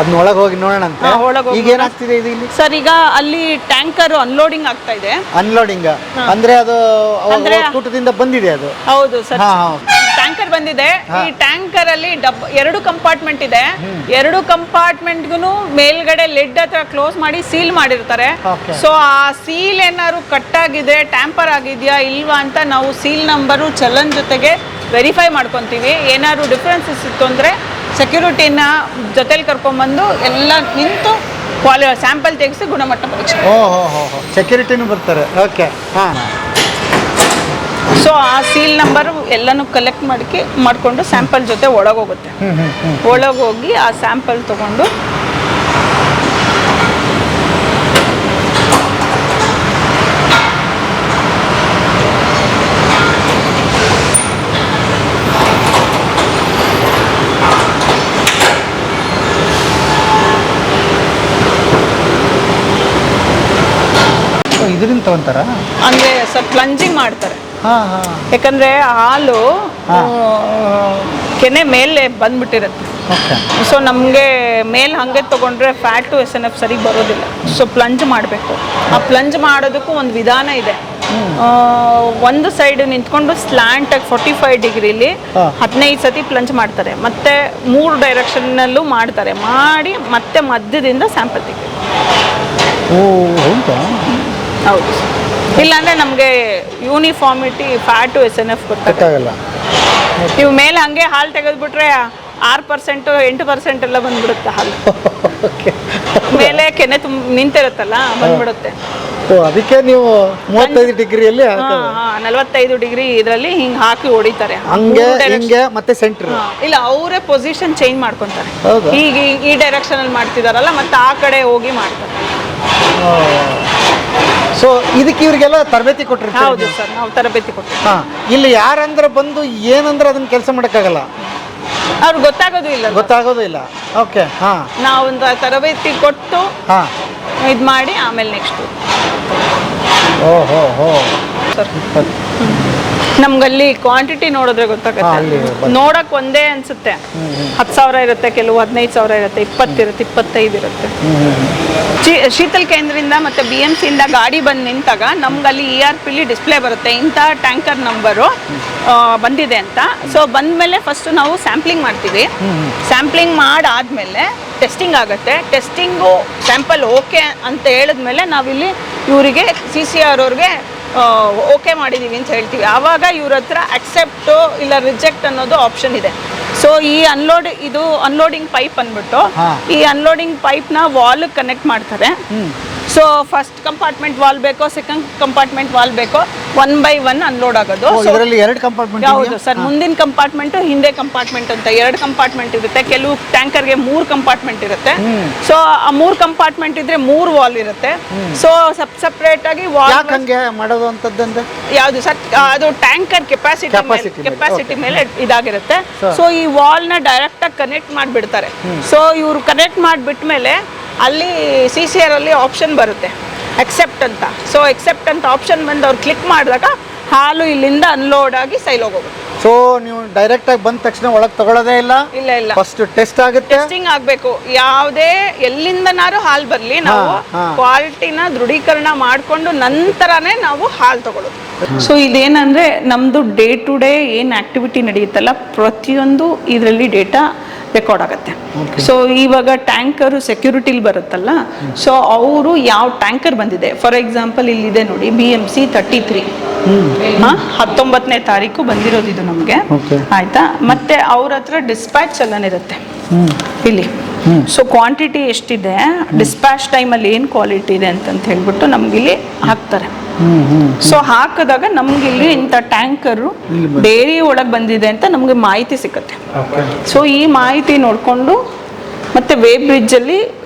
ಅದನ್ನ ಒಳಗೆ ಹೋಗಿ ನೋಡೋಣ ಅಂತ. ಈಗ ಏನಾಗ್ತಿದೆ ಇದು ಇಲ್ಲಿ? ಸರ್, ಈಗ ಅಲ್ಲಿ ಟ್ಯಾಂಕರ್ ಅನ್ಲೋಡಿಂಗ್ ಆಗ್ತಾ ಇದೆ. ಅನ್ಲೋಡಿಂಗ್ ಅಂದ್ರೆ ಅದು ಒಕ್ಕೂಟದಿಂದ ಬಂದಿದೆ ಅದು? ಹೌದು ಸರ್. ಟ್ಯಾಂಕರ್ ಬಂದಿದೆ. ಈ ಟ್ಯಾಂಕರ್ ಅಲ್ಲಿ 2 ಕಂಪಾರ್ಟ್ಮೆಂಟ್ ಇದೆ. 2 ಕಂಪಾರ್ಟ್ಮೆಂಟ್ಗೂ ಮೇಲ್ಗಡೆ ಲಿಡ್ ಹತ್ರ ಕ್ಲೋಸ್ ಮಾಡಿ ಸೀಲ್ ಮಾಡಿರ್ತಾರೆ. ಸೊ ಆ ಸೀಲ್ ಏನಾದ್ರು ಕಟ್ ಆಗಿದೆ, ಟ್ಯಾಂಪರ್ ಆಗಿದೆಯಾ ಇಲ್ವಾ ಅಂತ ನಾವು ಸೀಲ್ ನಂಬರು ಚಲನ್ ಜೊತೆಗೆ ವೆರಿಫೈ ಮಾಡ್ಕೊತೀವಿ. ಏನಾದ್ರು ಡಿಫ್ರೆನ್ಸಸ್ ಇತ್ತು ಅಂದರೆ ಸೆಕ್ಯೂರಿಟಿನ ಜೊತೆಲಿ ಕರ್ಕೊಂಡ್ಬಂದು ಎಲ್ಲ ನಿಂತು ಸ್ಯಾಂಪಲ್ ತೆಗೆಸಿ ಗುಣಮಟ್ಟ ಪರೀಕ್ಷೆ. ಸೆಕ್ಯೂರಿಟಿನೂ ಬರ್ತಾರೆ. ಓಕೆ. ಹಾಂ. ಸೊ ಆ ಸೀಲ್ ನಂಬರ್ ಎಲ್ಲನೂ ಕಲೆಕ್ಟ್ ಮಾಡಿಕೊಂಡು ಸ್ಯಾಂಪಲ್ ಜೊತೆ ಒಳಗೋಗುತ್ತೆ. ಒಳಗೋಗಿ ಆ ಸ್ಯಾಂಪಲ್ ತಗೊಂಡು ಇದರಿಂದ ತಗೊಂತಾರ ಅಂದರೆ ಸ್ವಲ್ಪ ಪ್ಲಂಜಿಂಗ್ ಮಾಡ್ತಾರೆ. ಯಾಕಂದರೆ ಹಾಲು ಕೆನೆ ಮೇಲೆ ಬಂದ್ಬಿಟ್ಟಿರುತ್ತೆ. ಸೊ ನಮಗೆ ಮೇಲೆ ಹಾಗೆ ತೊಗೊಂಡ್ರೆ ಫ್ಯಾಟು SNF ಸರಿ ಬರೋದಿಲ್ಲ. ಸೊ ಪ್ಲಂಜ್ ಮಾಡಬೇಕು. ಆ ಪ್ಲಂಜ್ ಮಾಡೋದಕ್ಕೂ ಒಂದು ವಿಧಾನ ಇದೆ. ಒಂದು ಸೈಡ್ ನಿಂತ್ಕೊಂಡು ಸ್ಲ್ಯಾಂಟ್ ಆಗಿ 45 ಡಿಗ್ರಿಲಿ 15 ಸತಿ ಪ್ಲಂಚ್ ಮಾಡ್ತಾರೆ, ಮತ್ತೆ 3 ಡೈರೆಕ್ಷನ್ನಲ್ಲೂ ಮಾಡ್ತಾರೆ, ಮಾಡಿ ಮತ್ತೆ ಮಧ್ಯದಿಂದ ಸ್ಯಾಂಪಲ್ ತೆಗಿತಾರೆ. ಓ ಹೌದಾ? ಹೌದು. ಇಲ್ಲಾಂದ್ರೆ ನಮಗೆ ಯೂನಿಫಾರ್ಮಿಟಿ ಫ್ಯಾಟು SNF ಗೊತ್ತಾಗಲ್ಲ. ನೀವು ಮೇಲೆ ಹಂಗೆ ಹಾಲು ತೆಗೆದ್ಬಿಟ್ರೆ 6% 8% ಎಲ್ಲ ಬಂದ್ಬಿಡುತ್ತೆ ಹಾಲು. ಮೇಲೆ ಕೆನೆ ನಿಂತಿರುತ್ತಲ್ಲ ಬಂದ್ಬಿಡುತ್ತೆ. ಅದಕ್ಕೆ ನೀವು 35 ಡಿಗ್ರಿಯಲ್ಲಿ 45 ಡಿಗ್ರಿ ಇದರಲ್ಲಿ ಹಿಂಗೆ ಹಾಕಿ ಹೊಡಿತಾರೆ, ಹಂಗೆ ಹಿಂಗೆ ಮತ್ತೆ ಸೆಂಟ್ರ್. ಇಲ್ಲ, ಅವರೇ ಪೊಸಿಷನ್ ಚೇಂಜ್ ಮಾಡ್ಕೊಂತಾರೆ. ಈಗ ಈ ಡೈರೆಕ್ಷನ್ ಅಲ್ಲಿ ಮಾಡ್ತಿದಾರಲ್ಲ, ಮತ್ತೆ ಆ ಕಡೆ ಹೋಗಿ ಮಾಡ್ತಾರೆ. ಸೊ ಇದಕ್ಕೆ ಇವರಿಗೆಲ್ಲ ತರಬೇತಿ ಕೊಟ್ಟಿರ್ತೀವಿ? ಹೌದು ಸರ್, ನಾವು ತರಬೇತಿ ಕೊಡ್ತೀವಿ. ಇಲ್ಲಿ ಯಾರಂದ್ರೆ ಬಂದು ಏನಂದ್ರೆ ಅದನ್ನ ಕೆಲಸ ಮಾಡೋಕ್ಕಾಗಲ್ಲ, ಅವ್ರಿಗೆ ಗೊತ್ತಾಗೋದು ಇಲ್ಲ. ಓಕೆ. ನಾವು ಒಂದು ತರಬೇತಿ ಕೊಟ್ಟು ಇದು ಮಾಡಿ ಆಮೇಲೆ ನೆಕ್ಸ್ಟ್ ಸರ್ ನಮ್ಗಲ್ಲಿ ಕ್ವಾಂಟಿಟಿ ನೋಡಿದ್ರೆ ಗೊತ್ತಾಗುತ್ತೆ. ನೋಡಕ್ ಒಂದೇ ಅನ್ಸುತ್ತೆ, 10,000 ಇರುತ್ತೆ, ಕೆಲವು 15,000 ಇರುತ್ತೆ, 20 ಇರುತ್ತೆ, 25 ಇರುತ್ತೆ. ಶೀತಲ್ ಕೇಂದ್ರದಿಂದ ಮತ್ತೆ BMC ಇಂದ ಗಾಡಿ ಬಂದು ನಿಂತಾಗ ನಮ್ಗಲ್ಲಿ ERP ಡಿಸ್ಪ್ಲೇ ಬರುತ್ತೆ, ಇಂಥ ಟ್ಯಾಂಕರ್ ನಂಬರು ಬಂದಿದೆ ಅಂತ. ಸೊ ಬಂದ್ಮೇಲೆ ಫಸ್ಟ್ ನಾವು ಸ್ಯಾಂಪ್ಲಿಂಗ್ ಮಾಡ್ತೀವಿ. ಸ್ಯಾಂಪ್ಲಿಂಗ್ ಮಾಡಾದ್ಮೇಲೆ ಟೆಸ್ಟಿಂಗ್ ಆಗುತ್ತೆ. ಟೆಸ್ಟಿಂಗು ಸ್ಯಾಂಪಲ್ ಓಕೆ ಅಂತ ಹೇಳಿದ್ಮೇಲೆ ನಾವಿಲ್ಲಿ ಇವರಿಗೆ CCR ಅವ್ರಿಗೆ ಓಕೆ ಮಾಡಿದ್ದೀವಿ ಅಂತ ಹೇಳ್ತೀವಿ. ಆವಾಗ ಇವ್ರ ಹತ್ರ ಅಕ್ಸೆಪ್ಟು ಇಲ್ಲ ರಿಜೆಕ್ಟ್ ಅನ್ನೋದು ಆಪ್ಷನ್ ಇದೆ. ಸೊ ಈ ಅನ್ಲೋಡಿಂಗ್ ಪೈಪ್ ಅಂದ್ಬಿಟ್ಟು ಈ ಅನ್ಲೋಡಿಂಗ್ ಪೈಪ್ನ ವಾಲ್ಗೆ ಕನೆಕ್ಟ್ ಮಾಡ್ತಾರೆ. ಸೊ ಫಸ್ಟ್ ಕಂಪಾರ್ಟ್ಮೆಂಟ್ ವಾಲ್ ಬೇಕೋ, ಸೆಕೆಂಡ್ ಕಂಪಾರ್ಟ್ಮೆಂಟ್ ವಾಲ್ ಬೇಕೋ, 1 by 1 ಅನ್ಲೋಡ್ ಆಗೋದು. ಇದರಲ್ಲಿ 2 ಕಂಪಾರ್ಟ್ಮೆಂಟ್? ಹೌದು ಸರ್, ಮುಂದಿನ ಕಂಪಾರ್ಟ್ಮೆಂಟ್, ಹಿಂದೆ ಕಂಪಾರ್ಟ್ಮೆಂಟ್ ಅಂತ 2 ಕಂಪಾರ್ಟ್ಮೆಂಟ್ ಇರುತ್ತೆ. ಕೆಲವು ಟ್ಯಾಂಕರ್ಗೆ 3 ಕಂಪಾರ್ಟ್ಮೆಂಟ್ ಇರುತ್ತೆ. ಸೊ ಆ 3 ಕಂಪಾರ್ಟ್ಮೆಂಟ್ ಇದ್ರೆ 3 ವಾಲ್ ಇರುತ್ತೆ. ಸೊ ಸಪ್ರೇಟ್ ಆಗಿ ವಾಲ್ ಹಂಗೆ ಮಾಡೋದು ಅಂತದ್ದಂದ್ರೆ ಯಾವುದು ಸರ್, ಅದು ಟ್ಯಾಂಕರ್ ಕೆಪಾಸಿಟಿ ಮೇಲೆ ಇದಾಗಿರುತ್ತೆ. ಸೊ ಈ ವಾಲ್ ನ ಡೈರೆಕ್ಟ್ ಆಗಿ ಕನೆಕ್ಟ್ ಮಾಡಿಬಿಡ್ತಾರೆ. ಸೊ ಇವರು ಕನೆಕ್ಟ್ ಮಾಡಿಬಿಟ್ಮೇಲೆ ಅಲ್ಲಿ CCR ಅಲ್ಲಿ ಆಪ್ಷನ್ ಬರುತ್ತೆ ಅಕ್ಸೆಪ್ಟ್ ಅಂತ. ಸೊ ಅಕ್ಸೆಪ್ಟ್ ಅಂತ ಆಪ್ಷನ್ ಬಂದು ಅವ್ರು ಕ್ಲಿಕ್ ಮಾಡಿದಾಗ ಹಾಲು ಇಲ್ಲಿಂದ ಅನ್ಲೋಡ್ ಆಗಿ ಸೈಲೋಗಿ ಹೋಗುತ್ತೆ. ಸೊ ನೀವು ಡೈರೆಕ್ಟ್ ಆಗಿ ಬಂದ ತಕ್ಷಣ ಒಳಗೆ ತಗೊಳ್ಳೋದೇ ಇಲ್ಲ? ಇಲ್ಲ, ಫಸ್ಟ್ ಟೆಸ್ಟ್ ಆಗುತ್ತೆ, ಟೆಸ್ಟಿಂಗ್ ಆಗಬೇಕು. ಯಾವುದೇ ಎಲ್ಲಿಂದನಾರು ಹಾಲು ಬರಲಿ, ನಾವು ಕ್ವಾಲಿಟಿನ ದೃಢೀಕರಣ ಮಾಡಿಕೊಂಡು ನಂತರನೇ ನಾವು ಹಾಲು ತಗೊಳ್ಳೋದು. ಸೊ ಇದೇನಂದ್ರೆ ನಮ್ದು ಡೇ ಟು ಡೇ ಏನು ಆಕ್ಟಿವಿಟಿ ನಡೆಯುತ್ತಲ್ಲ, ಪ್ರತಿಯೊಂದು ಇದರಲ್ಲಿ ಡೇಟಾ ರೆಕಾರ್ಡ್ ಆಗುತ್ತೆ. ಸೊ ಇವಾಗ ಟ್ಯಾಂಕರು ಸೆಕ್ಯೂರಿಟಿಲಿ ಬರುತ್ತಲ್ಲ, ಸೊ ಅವರು ಯಾವ ಟ್ಯಾಂಕರ್ ಬಂದಿದೆ, ಫಾರ್ ಎಕ್ಸಾಂಪಲ್ ಇಲ್ಲಿದೆ ನೋಡಿ BMC 33, 19ನೇ ತಾರೀಕು ಬಂದಿರೋದು ಇದು ನಮಗೆ, ಆಯ್ತಾ. ಮತ್ತೆ ಅವ್ರ ಹತ್ರ ಡಿಸ್ಪ್ಯಾಚ್ ಎಲ್ಲನಿರುತ್ತೆ ಇಲ್ಲಿ. ಸೊ ಕ್ವಾಂಟಿಟಿ ಎಷ್ಟಿದೆ, ಡಿಸ್ಪ್ಯಾಚ್ ಟೈಮಲ್ಲಿ ಏನು ಕ್ವಾಲಿಟಿ ಇದೆ ಅಂತ ಹೇಳ್ಬಿಟ್ಟು ನಮ್ಗಿಲ್ಲಿ ಹಾಕ್ತಾರೆ. ಸೊ ಹಾಕಿದಾಗ ನಮ್ಗಿಲ್ಲಿ ಇಂಥ ಟ್ಯಾಂಕರು ಡೈರಿ ಒಳಗೆ ಬಂದಿದೆ ಅಂತ ನಮಗೆ ಮಾಹಿತಿ ಸಿಗುತ್ತೆ. ಸೊ ಈ ಮಾಹಿತಿ ನೋಡಿಕೊಂಡು ಮತ್ತೆ ವೇ ಬ್ರಿಡ್ಜಲ್ಲಿ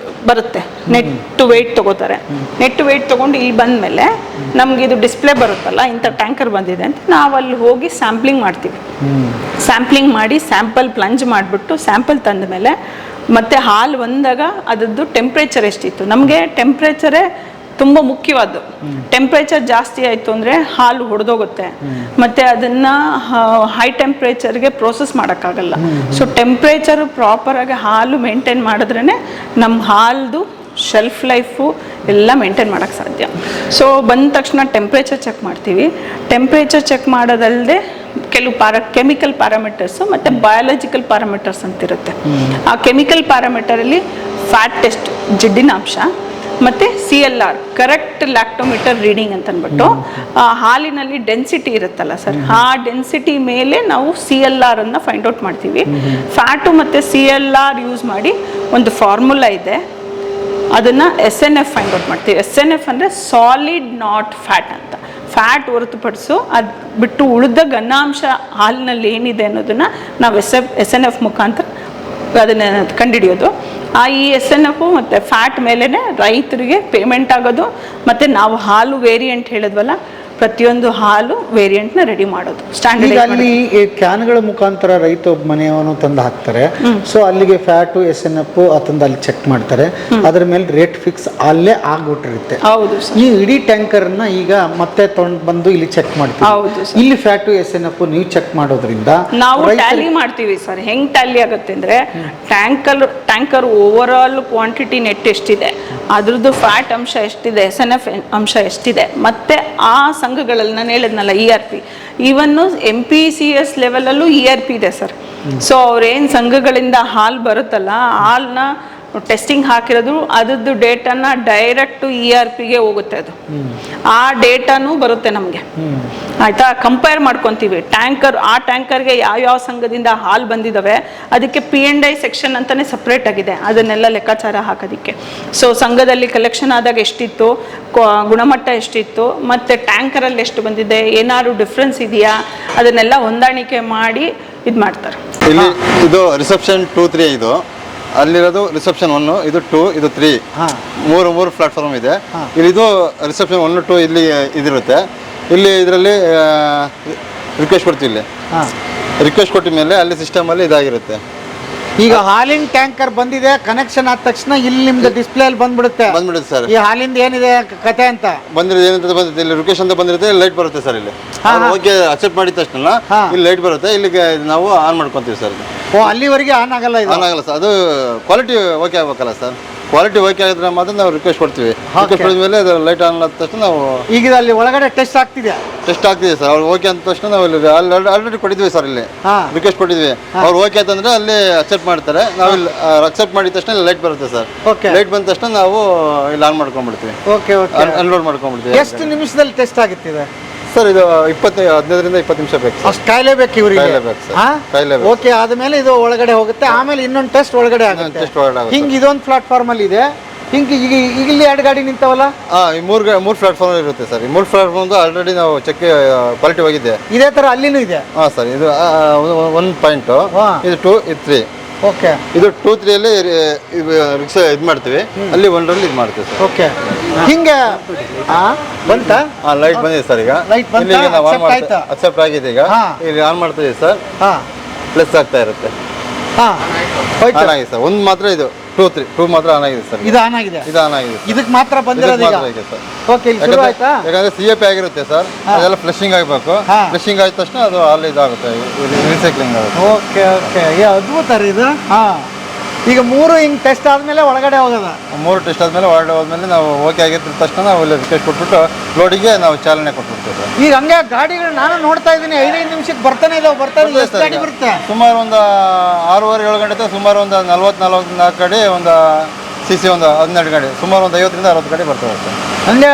ಬರುತ್ತೆ, ನೆಟ್ ಟು ವೆಯ್ಟ್ ತೊಗೋತಾರೆ. ನೆಟ್ ಟು ವೆಯ್ಟ್ ತೊಗೊಂಡು ಇಲ್ಲಿ ಬಂದಮೇಲೆ ನಮ್ಗೆ ಇದು ಡಿಸ್ಪ್ಲೇ ಬರುತ್ತಲ್ಲ, ಇಂಥ ಟ್ಯಾಂಕರ್ ಬಂದಿದೆ ಅಂತ ನಾವು ಅಲ್ಲಿ ಹೋಗಿ ಸ್ಯಾಂಪ್ಲಿಂಗ್ ಮಾಡ್ತೀವಿ. ಸ್ಯಾಂಪ್ಲಿಂಗ್ ಮಾಡಿ ಸ್ಯಾಂಪಲ್ ಪ್ಲಂಜ್ ಮಾಡಿಬಿಟ್ಟು ಸ್ಯಾಂಪಲ್ ತಂದ ಮೇಲೆ ಮತ್ತೆ ಹಾಲು ಬಂದಾಗ ಅದರದ್ದು ಟೆಂಪ್ರೇಚರ್ ಎಷ್ಟಿತ್ತು, ನಮಗೆ ಟೆಂಪ್ರೇಚರೇ ತುಂಬ ಮುಖ್ಯವಾದ್ದು. ಟೆಂಪ್ರೇಚರ್ ಜಾಸ್ತಿ ಆಯಿತು ಅಂದರೆ ಹಾಲು ಹೊಡೆದೋಗುತ್ತೆ, ಮತ್ತು ಅದನ್ನು ಹೈ ಟೆಂಪ್ರೇಚರ್ಗೆ ಪ್ರೋಸೆಸ್ ಮಾಡೋಕ್ಕಾಗಲ್ಲ. ಸೊ ಟೆಂಪ್ರೇಚರು ಪ್ರಾಪರಾಗಿ ಹಾಲು ಮೇಂಟೈನ್ ಮಾಡಿದ್ರೇ ನಮ್ಮ ಹಾಲ್ದು ಶೆಲ್ಫ್ ಲೈಫು ಎಲ್ಲ ಮೇಂಟೈನ್ ಮಾಡೋಕ್ಕೆ ಸಾಧ್ಯ. ಸೊ ಬಂದ ತಕ್ಷಣ ಟೆಂಪ್ರೇಚರ್ ಚೆಕ್ ಮಾಡ್ತೀವಿ. ಟೆಂಪ್ರೇಚರ್ ಚೆಕ್ ಮಾಡೋದಲ್ಲದೆ ಕೆಲವು ಕೆಮಿಕಲ್ ಪ್ಯಾರಾಮೀಟರ್ಸು ಮತ್ತು ಬಯಾಲಜಿಕಲ್ ಪ್ಯಾರಾಮೀಟರ್ಸ್ ಅಂತಿರುತ್ತೆ. ಆ ಕೆಮಿಕಲ್ ಪ್ಯಾರಾಮೀಟರಲ್ಲಿ ಫ್ಯಾಟ್ ಟೆಸ್ಟ್, ಜಿಡ್ಡಿನ ಅಂಶ, ಮತ್ತು CLR ಕರೆಕ್ಟ್ ಲ್ಯಾಕ್ಟೋಮೀಟರ್ ರೀಡಿಂಗ್ ಅಂತ ಅಂದ್ಬಿಟ್ಟು ಹಾಲಿನಲ್ಲಿ ಡೆನ್ಸಿಟಿ ಇರುತ್ತಲ್ಲ ಸರ್, ಆ ಡೆನ್ಸಿಟಿ ಮೇಲೆ ನಾವು CLR ಅನ್ನು ಫೈಂಡ್ ಔಟ್ ಮಾಡ್ತೀವಿ. ಫ್ಯಾಟು ಮತ್ತು CLR ಯೂಸ್ ಮಾಡಿ ಒಂದು ಫಾರ್ಮುಲಾ ಇದೆ, ಅದನ್ನು SNF ಫೈಂಡ್ ಔಟ್ ಮಾಡ್ತೀವಿ. SNF ಅಂದರೆ ಸಾಲಿಡ್ ನಾಟ್ ಫ್ಯಾಟ್ ಅಂತ. ಫ್ಯಾಟ್ ಹೊರತುಪಡಿಸು ಅದು ಬಿಟ್ಟು ಉಳಿದ ಘನಾಂಶ ಹಾಲಿನಲ್ಲಿ ಏನಿದೆ ಅನ್ನೋದನ್ನು ನಾವು SNF ಮುಖಾಂತರ ಅದನ್ನು ಕಂಡುಹಿಡಿಯೋದು. ಈ SNF ಮತ್ತು ಫ್ಯಾಟ್ ಮೇಲೇ ರೈತರಿಗೆ ಪೇಮೆಂಟ್ ಆಗೋದು, ಮತ್ತು ನಾವು ಹಾಲು ವೇರಿಯಂಟ್ ಹೇಳಿದ್ವಲ್ಲ, ಪ್ರತಿಯೊಂದು ಹಾಲು ವೇರಿಯಂಟ್ನ ರೆಡಿ ಮಾಡೋದು ಸ್ಟ್ಯಾಂಡರ್ಡ್. ಅಲ್ಲಿ ಕ್ಯಾನ್ಗಳ ಮುಖಾಂತರ ರೈತ ಒಬ್ಬ ಮನೆಯವನು ತಂದು ಹಾಕ್ತಾರೆ. ಸೊ ಅಲ್ಲಿಗೆ ಫ್ಯಾಟು SNF ತಂದು ಅಲ್ಲಿ ಚೆಕ್ ಮಾಡ್ತಾರೆ, ಅದ್ರ ಮೇಲೆ ರೇಟ್ ಫಿಕ್ಸ್ ಅಲ್ಲೇ ಆಗ್ಬಿಟ್ಟಿರುತ್ತೆ. ಹೌದು. ಈ ಇಡೀ ಟ್ಯಾಂಕರ್ನ ಈಗ ಮತ್ತೆ ತೊಗೊಂಡು ಬಂದು ಇಲ್ಲಿ ಚೆಕ್ ಮಾಡ್ತೀವಿ. ಹೌದು. ಇಲ್ಲಿ ಫ್ಯಾಟು SNF ನೀವು ಚೆಕ್ ಮಾಡೋದ್ರಿಂದ ನಾವು ಟ್ಯಾಲಿ ಮಾಡ್ತೀವಿ ಸರ್. ಹೆಂಗ್ ಟ್ಯಾಲಿ ಆಗುತ್ತೆ ಅಂದ್ರೆ, tanker over all quantity net ಎಷ್ಟಿದೆ, ಅದ್ರದ್ದು ಫ್ಯಾಟ್ ಅಂಶ ಎಷ್ಟಿದೆ, SNF ಅಂಶ ಎಷ್ಟಿದೆ, ಮತ್ತೆ ಆ ಸಂಘಗಳಲ್ಲಿ ನಾನು ಹೇಳಿದ್ನಲ್ಲ ERP, ಇವನ್ನು MPCS ಲೆವೆಲಲ್ಲೂ ERP ಇದೆ ಸರ್. ಸೊ ಅವ್ರೇನು ಸಂಘಗಳಿಂದ ಹಾಲು ಬರುತ್ತಲ್ಲ, ಹಾಲನ್ನ ಟೆಸ್ಟಿಂಗ್ ಹಾಕಿರೋದು ಅದ್ರದ್ದು ಡೇಟಾನ ಡೈರೆಕ್ಟು ERPಗೆ ಹೋಗುತ್ತೆ. ಅದು ಆ ಡೇಟಾನು ಬರುತ್ತೆ ನಮಗೆ, ಆಯಿತಾ. ಕಂಪೇರ್ ಮಾಡ್ಕೊತೀವಿ ಆ ಟ್ಯಾಂಕರ್ಗೆ ಯಾವ ಸಂಘದಿಂದ ಹಾಲು ಬಂದಿದ್ದಾವೆ, ಅದಕ್ಕೆ P&I ಸೆಕ್ಷನ್ ಅಂತಲೇ ಸಪ್ರೇಟ್ ಆಗಿದೆ, ಅದನ್ನೆಲ್ಲ ಲೆಕ್ಕಾಚಾರ ಹಾಕೋದಕ್ಕೆ. ಸೊ ಸಂಘದಲ್ಲಿ ಕಲೆಕ್ಷನ್ ಆದಾಗ ಎಷ್ಟಿತ್ತು, ಗುಣಮಟ್ಟ ಎಷ್ಟಿತ್ತು, ಮತ್ತು ಟ್ಯಾಂಕರಲ್ಲಿ ಎಷ್ಟು ಬಂದಿದೆ, ಏನಾದ್ರು ಡಿಫ್ರೆನ್ಸ್ ಇದೆಯಾ, ಅದನ್ನೆಲ್ಲ ಹೊಂದಾಣಿಕೆ ಮಾಡಿ ಇದು ಮಾಡ್ತಾರೆ. ಇಲ್ಲಿ ಇದು ರಿಸೆಪ್ಷನ್ 2-3 ಇದು, ಅಲ್ಲಿರೋದು ರಿಸೆಪ್ಷನ್ 1, ಇದು 2, ಇದು 3, ಮೂರು ಪ್ಲಾಟ್ಫಾರ್ಮ್ ಇದೆ. ಇಲ್ಲಿ ಇದು ರಿಸೆಪ್ಷನ್ 1, 2 ಇಲ್ಲಿ ಇದಿರುತ್ತೆ. ಇಲ್ಲಿ ಇದರಲ್ಲಿ ರಿಕ್ವೆಸ್ಟ್ ಕೊಡ್ತೀವಿ. ಇಲ್ಲಿ ರಿಕ್ವೆಸ್ಟ್ ಕೊಟ್ಟ ಮೇಲೆ ಅಲ್ಲಿ ಸಿಸ್ಟಮಲ್ಲಿ ಇದಾಗಿರುತ್ತೆ. ಈಗ ಹಾಲಿನ ಟ್ಯಾಂಕರ್ ಬಂದಿದೆ, ಕನೆಕ್ಷನ್ ಆದ ತಕ್ಷಣ ಇಲ್ಲಿ ನಿಮ್ದು ಡಿಸ್ಪ್ಲೇ ಅಲ್ಲಿ ಬಂದ್ಬಿಡುತ್ತೆ ಸರ್. ಈ ಹಾಲಿಂದ ಏನಿದೆ ಕತೆ ಅಂತ ಬಂದಿರೋದು ಏನಂತ ಬಂದಿರುತ್ತೆ, ಇಲ್ಲಿ ರಿಕ್ವೆಸ್ಟ್ ಅಂತ ಬಂದಿರುತ್ತೆ, ಲೈಟ್ ಬರುತ್ತೆ ಸರ್. ಇಲ್ಲಿ ಓಕೆ ಅಕ್ಸೆಪ್ಟ್ ಮಾಡಿದ ತಕ್ಷಣ ಇಲ್ಲಿ ಲೈಟ್ ಬರುತ್ತೆ, ಇಲ್ಲಿಗೆ ನಾವು ಆನ್ ಮಾಡ್ಕೊತೀವಿ ಸರ್. ಅಲ್ಲಿವರೆಗೆ ಆನ್ ಆಗಲ್ಲ, ಆನ್ ಆಗಲ್ಲ ಸರ್. ಅದು ಕ್ವಾಲಿಟಿ ಓಕೆ ಆಗ್ಬೇಕಲ್ಲ ಸರ್. ಕ್ವಾಲಿಟಿ ಓಕೆ ಆಗಿದ್ರೆ ಮಾತ್ರ ನಾವು ರಿಕ್ವೆಸ್ಟ್ ಕೊಡ್ತೀವಿ. ರಿಕ್ವೆಸ್ಟ್ ಕೊಡಿದ ಮೇಲೆ ಅದು ಲೈಟ್ ಆನ್ ಆದ ತಕ್ಷಣ ನಾವು ಈಗ ಅಲ್ಲಿ ಒಳಗಡೆ ಟೆಸ್ಟ್ ಆಗ್ತಿದೆ ಸರ್. ಅವ್ರು ಓಕೆ ಅಂದ ತಕ್ಷಣ ನಾವು ಇಲ್ಲಿ ಆಲ್ರೆಡಿ ಕೊಟ್ಟಿದ್ವಿ ಸರ್. ಇಲ್ಲಿ ರಿಕ್ವೆಸ್ಟ್ ಕೊಟ್ಟಿದ್ವಿ, ಅವ್ರು ಓಕೆ ಅಂತಂದ್ರೆ ಅಲ್ಲಿ ಅಕ್ಸೆಪ್ಟ್ ಮಾಡ್ತಾರೆ. ನಾವು ಇಲ್ಲಿ ಅಕ್ಸೆಪ್ಟ್ ಮಾಡಿದ ತಕ್ಷಣ ಲೈಟ್ ಬರುತ್ತೆ ಸರ್. ಲೈಟ್ ಬಂದ ತಕ್ಷಣ ನಾವು ಇಲ್ಲಿ ಆನ್ ಮಾಡ್ಕೊಂಡ್ಬಿಡ್ತೀವಿ, ಅನ್ಲೋಡ್ ಮಾಡ್ಕೊಂಡ್ಬಿಡ್ತೀವಿ. ಎಷ್ಟು ನಿಮಿಷದಲ್ಲಿ ಟೆಸ್ಟ್ ಆಗುತ್ತಿದೆ ಸರ್? ಇದು 15ರಿಂದ 20 ನಿಮಿಷ ಬೇಕು. ಅಷ್ಟು ಕಾಯಲೇಬೇಕು ಇವ್ರಿಗೆ. ಕಾಯಲೇಬೇಕು. ಓಕೆ, ಆದ್ಮೇಲೆ ಇದು ಒಳಗಡೆ ಹೋಗುತ್ತೆ, ಆಮೇಲೆ ಇನ್ನೊಂದು ಟೆಸ್ಟ್ ಒಳಗಡೆ ಆಗುತ್ತೆ. ಹಿಂಗೆ ಇದೊಂದು ಪ್ಲಾಟ್ಫಾರ್ಮ್ ಅಲ್ಲಿ ಇದೆ. ಹಿಂಗೆ ಈಗ ಇಲ್ಲಿ 2 ಗಾಡಿ ನಿಂತವಲ್ಲ, ಈ ಮೂರು ಪ್ಲಾಟ್ಫಾರ್ಮ್ ಇರುತ್ತೆ ಸರ್. ಈ 3 ಪ್ಲಾಟ್ಫಾರ್ಮ್ ಆಲ್ರೆಡಿ ನಾವು ಚೆಕ್ ಕ್ವಾಲಿಟಿ ಹೋಗಿದೆ. ಇದೇ ತರ ಅಲ್ಲಿನೂ ಇದೆ. ಸರ್. ಇದು 1 ಪಾಯಿಂಟ್, ಇದು 2, ಇದು 3. ಓಕೆ, ಇದು 2, 3 ಅಲ್ಲಿ ರಿಕ್ಷಾ ಇದು ಮಾಡ್ತೀವಿ, ಅಲ್ಲಿ 1ರಲ್ಲಿ ಇದು ಮಾಡ್ತೀವಿ ಸರ್. ಓಕೆ, ಹಿಂಗೆ ಬಂತಾ? ಲೈಟ್ ಬಂದಿದೆ ಸರ್. ಈಗ ಲೈಟ್ ಬಂತಾ? ಇಲ್ಲಿಗೆ ನಾವು Accept ಆಯ್ತಾ? ಅಕ್ಸೆಪ್ಟ್ ಆಗಿದೆ. ಈಗ ಇಲ್ಲಿ ಆನ್ ಮಾಡ್ತೀವಿ ಸರ್. ಪ್ಲಸ್ ಆಗ್ತಾ ಇರುತ್ತೆ. ಆನ್ ಆಗಿದೆ ಸರ್. ಒಂದು ಮಾತ್ರ ಇದು 2 ಮಾತ್ರ ಆನ್ ಆಗಿದೆ ಸರ್. ಇದು ಆನ್ ಆಗಿದೆ, ಇದು ಆನ್ ಆಗಿದೆ. ಇದಕ್ಕೆ ಮಾತ್ರ ಬಂದಿರೋದು ಈಗ. ಓಕೆ, ಇಲ್ಲಿ ಶುರು ಆಯ್ತಾ? ಯಾಕಂದ್ರೆ CAP ಆಗಿರುತ್ತೆ ಸರ್, ಅದೆಲ್ಲ ಫ್ಲಶಿಂಗ್ ಆಗಬೇಕು. ಫ್ಲಶಿಂಗ್ ಆದ ತಕ್ಷಣ ಅದು ಅಲ್ಲಿ ಇದಾಗುತ್ತೆ, ರೀಸೈಕ್ಲಿಂಗ್ ಆಗುತ್ತೆ. ಓಕೆ ಓಕೆ, ಅದ್ಭುತ ರೀ ಇದು. ಈಗ 3 ಹಿಂಗೆ ಟೆಸ್ಟ್ ಆದಮೇಲೆ ಒಳಗಡೆ ಹೋಗೋದ. 3 ಟೆಸ್ಟ್ ಆದಮೇಲೆ ಒಳಗಡೆ ಹೋದ್ಮೇಲೆ ನಾವು ಓಕೆ ಆಗಿದ್ದ ತಕ್ಷಣ ನಾವು ಇಲ್ಲಿ ರಿಕ್ವೆಸ್ಟ್ ಕೊಟ್ಬಿಟ್ಟು ಲೋಡಿಗೆ ನಾವು ಚಾಲನೆ ಕೊಟ್ಬಿಡ್ತೀವಿ ಸರ್. ಈಗ ಹಂಗೆ ಗಾಡಿಗಳು ನಾನು ನೋಡ್ತಾ ಇದ್ದೀನಿ 5 ನಿಮಿಷಕ್ಕೆ ಬರ್ತಾನೆ ಇದಾವೆ. ಎಷ್ಟು ಗಾಡಿ ಬರುತ್ತೆ? ಸುಮಾರು ಒಂದು 6:30-7 ಗಂಟೆ, ಸುಮಾರು ಒಂದು 44 ಗಾಡಿ, ಒಂದು CC ಒಂದು 12 ಗಾಡಿ, ಸುಮಾರು ಒಂದು 50ರಿಂದ 60 ಗಾಡಿ ಬರ್ತವೆ ಸರ್. ಹಂಗೆ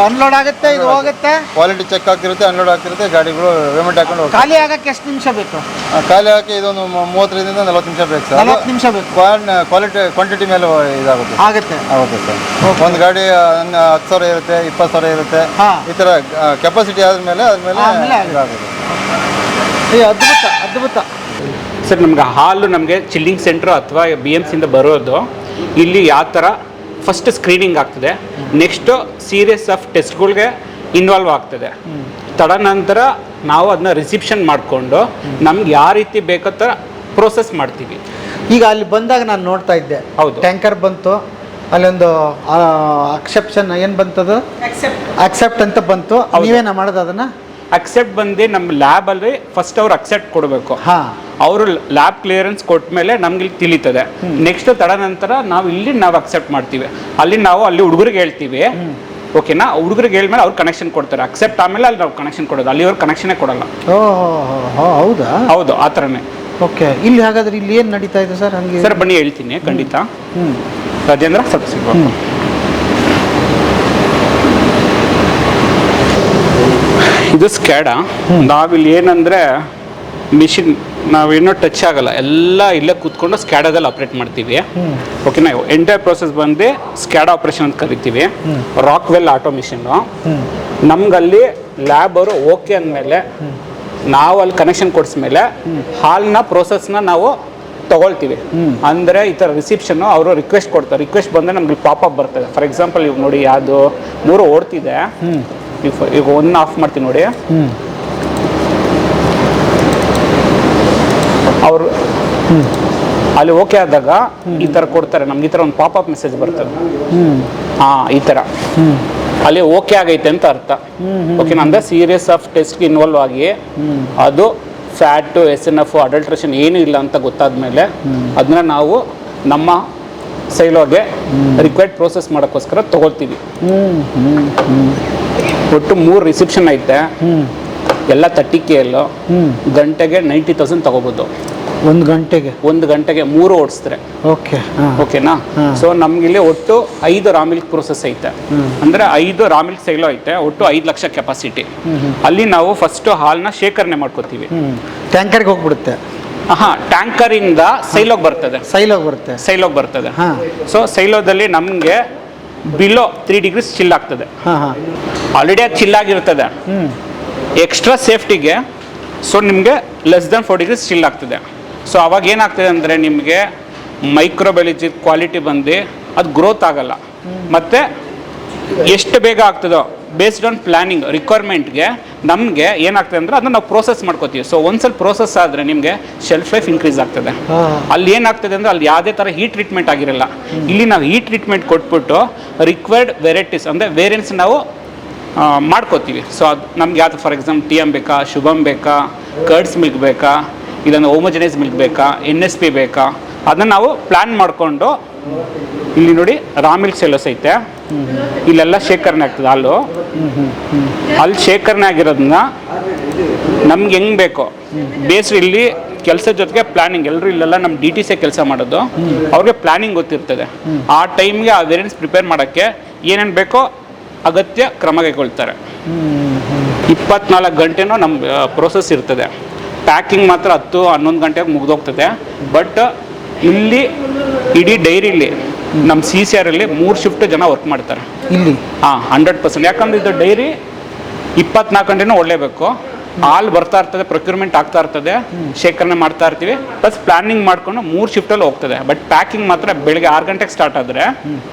ಅನ್ಲೋಡ್ ಆಗುತ್ತೆ, ಇದು ಹೋಗುತ್ತೆ, ಕ್ವಾಲಿಟಿ ಚೆಕ್ ಆಗ್ತಿರುತ್ತೆ, ಅನ್ಲೋಡ್ ಆಗ್ತಿರುತ್ತೆ, ಗಾಡಿಗಳು ಪೇಮೆಂಟ್ ಹಾಕೊಂಡು ಖಾಲಿ ಆಗಕ್ಕೆ ಎಷ್ಟು ನಿಮಿಷ ಬೇಕು? ಖಾಲಿ ಹಾಕಿ ಇದೊಂದು 30ರಿಂದ 40 ನಿಮಿಷ ಬೇಕು ಸರ್. 40 ನಿಮಿಷ ಬೇಕು. ಕ್ವಾಂಟಿಟಿ ಮೇಲೆ ಇದಾಗುತ್ತೆ ಆಗುತ್ತೆ ಸರ್. ಒಂದು ಗಾಡಿ 10,000 ಇರುತ್ತೆ, 20,000 ಇರುತ್ತೆ. ಈ ಥರ ಕೆಪಾಸಿಟಿ ಆದ್ಮೇಲೆ ಇದಾಗುತ್ತೆ. ಅದ್ಭುತ ಅದ್ಭುತ ಸರ್. ನಮ್ಗೆ ಹಾಲು ನಮಗೆ ಚಿಲ್ಲಿಂಗ್ ಸೆಂಟ್ರು ಅಥವಾ BMCಯಿಂದ ಬರೋದು ಇಲ್ಲಿ ಯಾವ ಥರ ಫಸ್ಟ್ ಸ್ಕ್ರೀನಿಂಗ್ ಆಗ್ತದೆ, ನೆಕ್ಸ್ಟು ಸೀರೀಸ್ ಆಫ್ ಟೆಸ್ಟ್ಗಳಿಗೆ ಇನ್ವಾಲ್ವ್ ಆಗ್ತದೆ. ತದನಂತರ ನಾವು ಅದನ್ನ ರಿಸಿಪ್ಷನ್ ಮಾಡಿಕೊಂಡು ನಮ್ಗೆ ಯಾವ ರೀತಿ ಬೇಕೋ ಥರ ಪ್ರೋಸೆಸ್ ಮಾಡ್ತೀವಿ. ಈಗ ಅಲ್ಲಿ ಬಂದಾಗ ನಾನು ನೋಡ್ತಾ ಇದ್ದೆ, ಹೌದು, ಟ್ಯಾಂಕರ್ ಬಂತು, ಅಲ್ಲೊಂದು ಅಕ್ಸೆಪ್ಷನ್ ಏನು ಬಂತದು, ಅಕ್ಸೆಪ್ಟ್ ಅಂತ ಬಂತು. ನೀವೇನ ಮಾಡೋದು ಅದನ್ನ? ಅಕ್ಸೆಪ್ಟ್ ಬಂದು ನಮ್ಮ ಲ್ಯಾಬಲ್ಲಿ ಫಸ್ಟ್ ಅವ್ರು ಅಕ್ಸೆಪ್ಟ್ ಕೊಡಬೇಕು. ಅವರು ಲ್ಯಾಬ್ ಕ್ಲಿಯರೆನ್ಸ್ ಕೊಟ್ಟ ಮೇಲೆ ನಮ್ಗೆ ಇಲ್ಲಿ ತಿಳಿತದೆ. ನೆಕ್ಸ್ಟ್ ತದನಂತರ ನಾವು ಅಕ್ಸೆಪ್ಟ್ ಮಾಡ್ತೀವಿ. ಅಲ್ಲಿ ಹುಡುಗರಿಗೆ ಹೇಳ್ತೀವಿ, ಓಕೆನಾ? ಹುಡುಗರಿಗೆ ಹೇಳ್ಮೇಲೆ ಅವ್ರು ಕನೆಕ್ಷನ್ ಕೊಡ್ತಾರೆ. ಅಕ್ಸೆಪ್ಟ್ ಆಮೇಲೆ ಅಲ್ಲಿ ನಾವು ಕನೆಕ್ಷನ್ ಕೊಡೋದು, ಅಲ್ಲಿ ಅವ್ರು ಕನೆಕ್ಷನೇ ಕೊಡಲ್ಲ. ಹೌದಾ? ಹೌದು, ಆ ಥರನೇ. ಓಕೆ, ಇಲ್ಲಿ ಹಾಗಾದ್ರೆ ಇಲ್ಲಿ ಏನು ನಡೀತಾ ಇದೆ ಸರ್? ಹಂಗೆ ಸರ್ ಬನ್ನಿ ಹೇಳ್ತೀನಿ ಖಂಡಿತ. ರಾಜೇಂದ್ರ ಸ್ವಲ್ಪ ಸಿಗ್ಬೋದು. ಇದು ಸ್ಕ್ಯಾಡಾ. ನಾವಿಲ್ಲಿ ಏನಂದರೆ ಮಿಷಿನ್ ನಾವೇನೋ ಟಚ್ ಆಗಲ್ಲ, ಎಲ್ಲ ಇಲ್ಲೇ ಕೂತ್ಕೊಂಡು ಸ್ಕ್ಯಾಡಾದಲ್ಲಿ ಆಪ್ರೇಟ್ ಮಾಡ್ತೀವಿ. ಓಕೆನಾ? ಎಂಟೈರ್ ಪ್ರೋಸೆಸ್ ಬಂದು ಸ್ಕ್ಯಾಡಾ ಆಪ್ರೇಷನ್ ಅಂತ ಕರಿತೀವಿ. Rockwell auto machine. ನಮ್ಗಲ್ಲಿ ಲ್ಯಾಬ್ ಅವರು ಓಕೆ ಅಂದಮೇಲೆ ನಾವು ಅಲ್ಲಿ ಕನೆಕ್ಷನ್ ಕೊಡಿಸ್ಮೇಲೆ ಹಾಲಿನ ಪ್ರೋಸೆಸ್ನ ನಾವು ತಗೊಳ್ತೀವಿ. ಅಂದರೆ ಈ ಥರ ರಿಸಿಪ್ಷನ್ನು ಅವರು ರಿಕ್ವೆಸ್ಟ್ ಕೊಡ್ತಾರೆ. ರಿಕ್ವೆಸ್ಟ್ ಬಂದರೆ ನಮ್ಗೆ ಪಾಪಪ್ ಬರ್ತದೆ. ಫಾರ್ ಎಕ್ಸಾಂಪಲ್ ಇವಾಗ ನೋಡಿ, ಯಾವುದು 3 ಓಡ್ತಿದೆ, ಈಗ 1 ಆಫ್ ಮಾಡ್ತೀನಿ ನೋಡಿ. ಅವರು ಅಲ್ಲಿ ಓಕೆ ಆದಾಗ ಈ ಥರ ಕೊಡ್ತಾರೆ ನಮ್ಗೆ. ಈ ಥರ ಒಂದು ಪಾಪಪ್ ಮೆಸೇಜ್ ಬರ್ತದೆ. ಈ ಥರ ಅಲ್ಲಿ ಓಕೆ ಆಗೈತೆ ಅಂತ ಅರ್ಥ. ಓಕೆನಾ? ಅಂದರೆ ಸೀರೀಸ್ ಆಫ್ ಟೆಸ್ಟ್ಗೆ ಇನ್ವಾಲ್ವ್ ಆಗಿ ಅದು ಫ್ಯಾಟು, SNF, ಅಡಲ್ಟ್ರೇಷನ್ ಏನೂ ಇಲ್ಲ ಅಂತ ಗೊತ್ತಾದ್ಮೇಲೆ ಅದನ್ನ ನಾವು ನಮ್ಮ ಸೈಲೋಗೆ ರಿಕ್ವೈರ್ಡ್ ಪ್ರೋಸೆಸ್ ಮಾಡೋಕ್ಕೋಸ್ಕರ ತೊಗೊಳ್ತೀವಿ. ಒಟ್ಟು 3 ರಿಸೆಪ್ಷನ್ ಐತೆ, ಎಲ್ಲ 30K ಗಂಟೆಗೆ 90,000 ತಗೋಬೋದು. 1 ಗಂಟೆಗೆ 3 ಓಡಿಸಿದ್ರೆ. ಓಕೆ ಓಕೆನಾ? ಸೊ ನಮ್ಗಿಲ್ಲಿ ಒಟ್ಟು 5 ರಾ ಮಿಲ್ಕ್ ಪ್ರೊಸೆಸ್ ಐತೆ, ಅಂದ್ರೆ 5 ರಾ ಮಿಲ್ಕ್ ಸೈಲೋ ಐತೆ, ಒಟ್ಟು 5 ಲಕ್ಷ ಕೆಪಾಸಿಟಿ. ಅಲ್ಲಿ ನಾವು ಫಸ್ಟ್ ಹಾಲ್ನ ಶೇಖರಣೆ ಮಾಡ್ಕೋತೀವಿ. ಟ್ಯಾಂಕರ್ಗೆ ಹೋಗ್ಬಿಡುತ್ತೆ. ಟ್ಯಾಂಕರ್ ಇಂದ ಸೈಲೋಗ್ ಬರ್ತದೆ. ಸೈಲೋಗ್ ಬರ್ತದೆ. ಸೊ ಸೈಲೋದಲ್ಲಿ ನಮ್ಗೆ ಬಿಲೋ 3 ಡಿಗ್ರೀಸ್ ಚಿಲ್ ಆಗ್ತದೆ. ಆಲ್ರೆಡಿ ಅದು ಚಿಲ್ ಆಗಿರ್ತದೆ. ಎಕ್ಸ್ಟ್ರಾ ಸೇಫ್ಟಿಗೆ ಸೊ ನಿಮಗೆ ಲೆಸ್ ದೆನ್ 4 ಡಿಗ್ರೀಸ್ ಚಿಲ್ ಆಗ್ತದೆ. ಸೊ ಅವಾಗ ಏನಾಗ್ತದೆ ಅಂದರೆ ನಿಮಗೆ ಮೈಕ್ರೋಬಯಾಲಜಿ ಕ್ವಾಲಿಟಿ ಬಂದು ಅದು ಗ್ರೋತ್ ಆಗಲ್ಲ. ಮತ್ತು ಎಷ್ಟು ಬೇಗ ಆಗ್ತದೋ ಬೇಸ್ಡ್ ಆನ್ ಪ್ಲ್ಯಾನಿಂಗ್ ರಿಕ್ವೈರ್ಮೆಂಟ್ಗೆ ನಮಗೆ ಏನಾಗ್ತದೆ ಅಂದರೆ ಅದನ್ನು ನಾವು ಪ್ರೋಸೆಸ್ ಮಾಡ್ಕೋತೀವಿ. ಸೊ ಒಂದ್ಸಲ ಪ್ರೋಸೆಸ್ ಆದರೆ ನಿಮಗೆ ಶೆಲ್ಫ್ ಲೈಫ್ ಇನ್ಕ್ರೀಸ್ ಆಗ್ತದೆ. ಅಲ್ಲಿ ಏನಾಗ್ತದೆ ಅಂದರೆ ಅಲ್ಲಿ ಯಾವುದೇ ಥರ ಹೀಟ್ ಟ್ರೀಟ್ಮೆಂಟ್ ಆಗಿರಲ್ಲ. ಇಲ್ಲಿ ನಾವು ಹೀಟ್ ಟ್ರೀಟ್ಮೆಂಟ್ ಕೊಟ್ಬಿಟ್ಟು ರಿಕ್ವೈರ್ಡ್ ವೆರೈಟೀಸ್ ಅಂದರೆ ವೇರಿಯಂಟ್ಸ್ ನಾವು ಮಾಡ್ಕೋತೀವಿ. ಸೊ ಅದು ನಮ್ಗೆ ಯಾವುದು ಫಾರ್ ಎಕ್ಸಾಂಪಲ್ TM ಬೇಕಾ, ಶುಭಮ್ ಬೇಕಾ, ಕರ್ಡ್ಸ್ ಮಿಲ್ಕ್ ಬೇಕಾ, ಇದನ್ನು ಹೋಮೋಜನೈಸ್ ಮಿಲ್ಕ್ ಬೇಕಾ, NSP ಬೇಕಾ, ಅದನ್ನು ನಾವು ಪ್ಲ್ಯಾನ್ ಮಾಡಿಕೊಂಡು ಇಲ್ಲಿ ನೋಡಿ ರಾ ಮಿಲ್ಕ್ ಸೆಲೋಸ್ ಐತೆ, ಇಲ್ಲೆಲ್ಲ ಶೇಖರಣೆ ಆಗ್ತದೆ ಹಾಲು. ಅಲ್ಲಿ ಶೇಖರಣೆ ಆಗಿರೋದನ್ನ ನಮ್ಗೆ ಹೆಂಗೆ ಬೇಕೋ ಬೇಸ್ಡ್ ಇಲ್ಲಿ ಕೆಲಸದ ಜೊತೆಗೆ ಪ್ಲಾನಿಂಗ್. ಎಲ್ಲರೂ ಇಲ್ಲೆಲ್ಲ ನಮ್ಮ DTC ಕೆಲಸ ಮಾಡೋದು, ಅವ್ರಿಗೆ ಪ್ಲಾನಿಂಗ್ ಗೊತ್ತಿರ್ತದೆ. ಆ ಟೈಮ್ಗೆ ಆ ವೇರಿಯಂಟ್ಸ್ ಪ್ರಿಪೇರ್ ಮಾಡೋಕ್ಕೆ ಏನೇನು ಬೇಕೋ ಅಗತ್ಯ ಕ್ರಮ ಕೈಗೊಳ್ತಾರೆ. 24 ಗಂಟೆನೂ ನಮ್ಮ ಪ್ರೋಸೆಸ್ ಇರ್ತದೆ. ಪ್ಯಾಕಿಂಗ್ ಮಾತ್ರ 10-11 ಗಂಟೆಗೆ ಮುಗಿದೋಗ್ತದೆ. ಬಟ್ ಇಲ್ಲಿ ಇಡೀ ಡೈರಿಲಿ ನಮ್ಮ CCRಲ್ಲಿ 3 ಶಿಫ್ಟ್ ಜನ ವರ್ಕ್ ಮಾಡ್ತಾರೆ ಇಲ್ಲಿ. 100%. ಯಾಕಂದ್ರೆ ಇದು ಡೈರಿ 24 ಗಂಟೆನೂ ಒಳ್ಳೇಬೇಕು. ಹಾಲು ಬರ್ತಾ ಇರ್ತದೆ, ಪ್ರೊಕ್ಯೂರ್ಮೆಂಟ್ ಆಗ್ತಾ ಇರ್ತದೆ, ಶೇಖರಣೆ ಮಾಡ್ತಾ ಇರ್ತೀವಿ, ಪ್ಲಸ್ ಪ್ಲಾನಿಂಗ್ ಮಾಡ್ಕೊಂಡು 3 ಶಿಫ್ಟಲ್ಲಿ ಹೋಗ್ತದೆ. ಬಟ್ ಪ್ಯಾಕಿಂಗ್ ಮಾತ್ರ ಬೆಳಗ್ಗೆ 6 ಗಂಟೆಗೆ ಸ್ಟಾರ್ಟ್ ಆದರೆ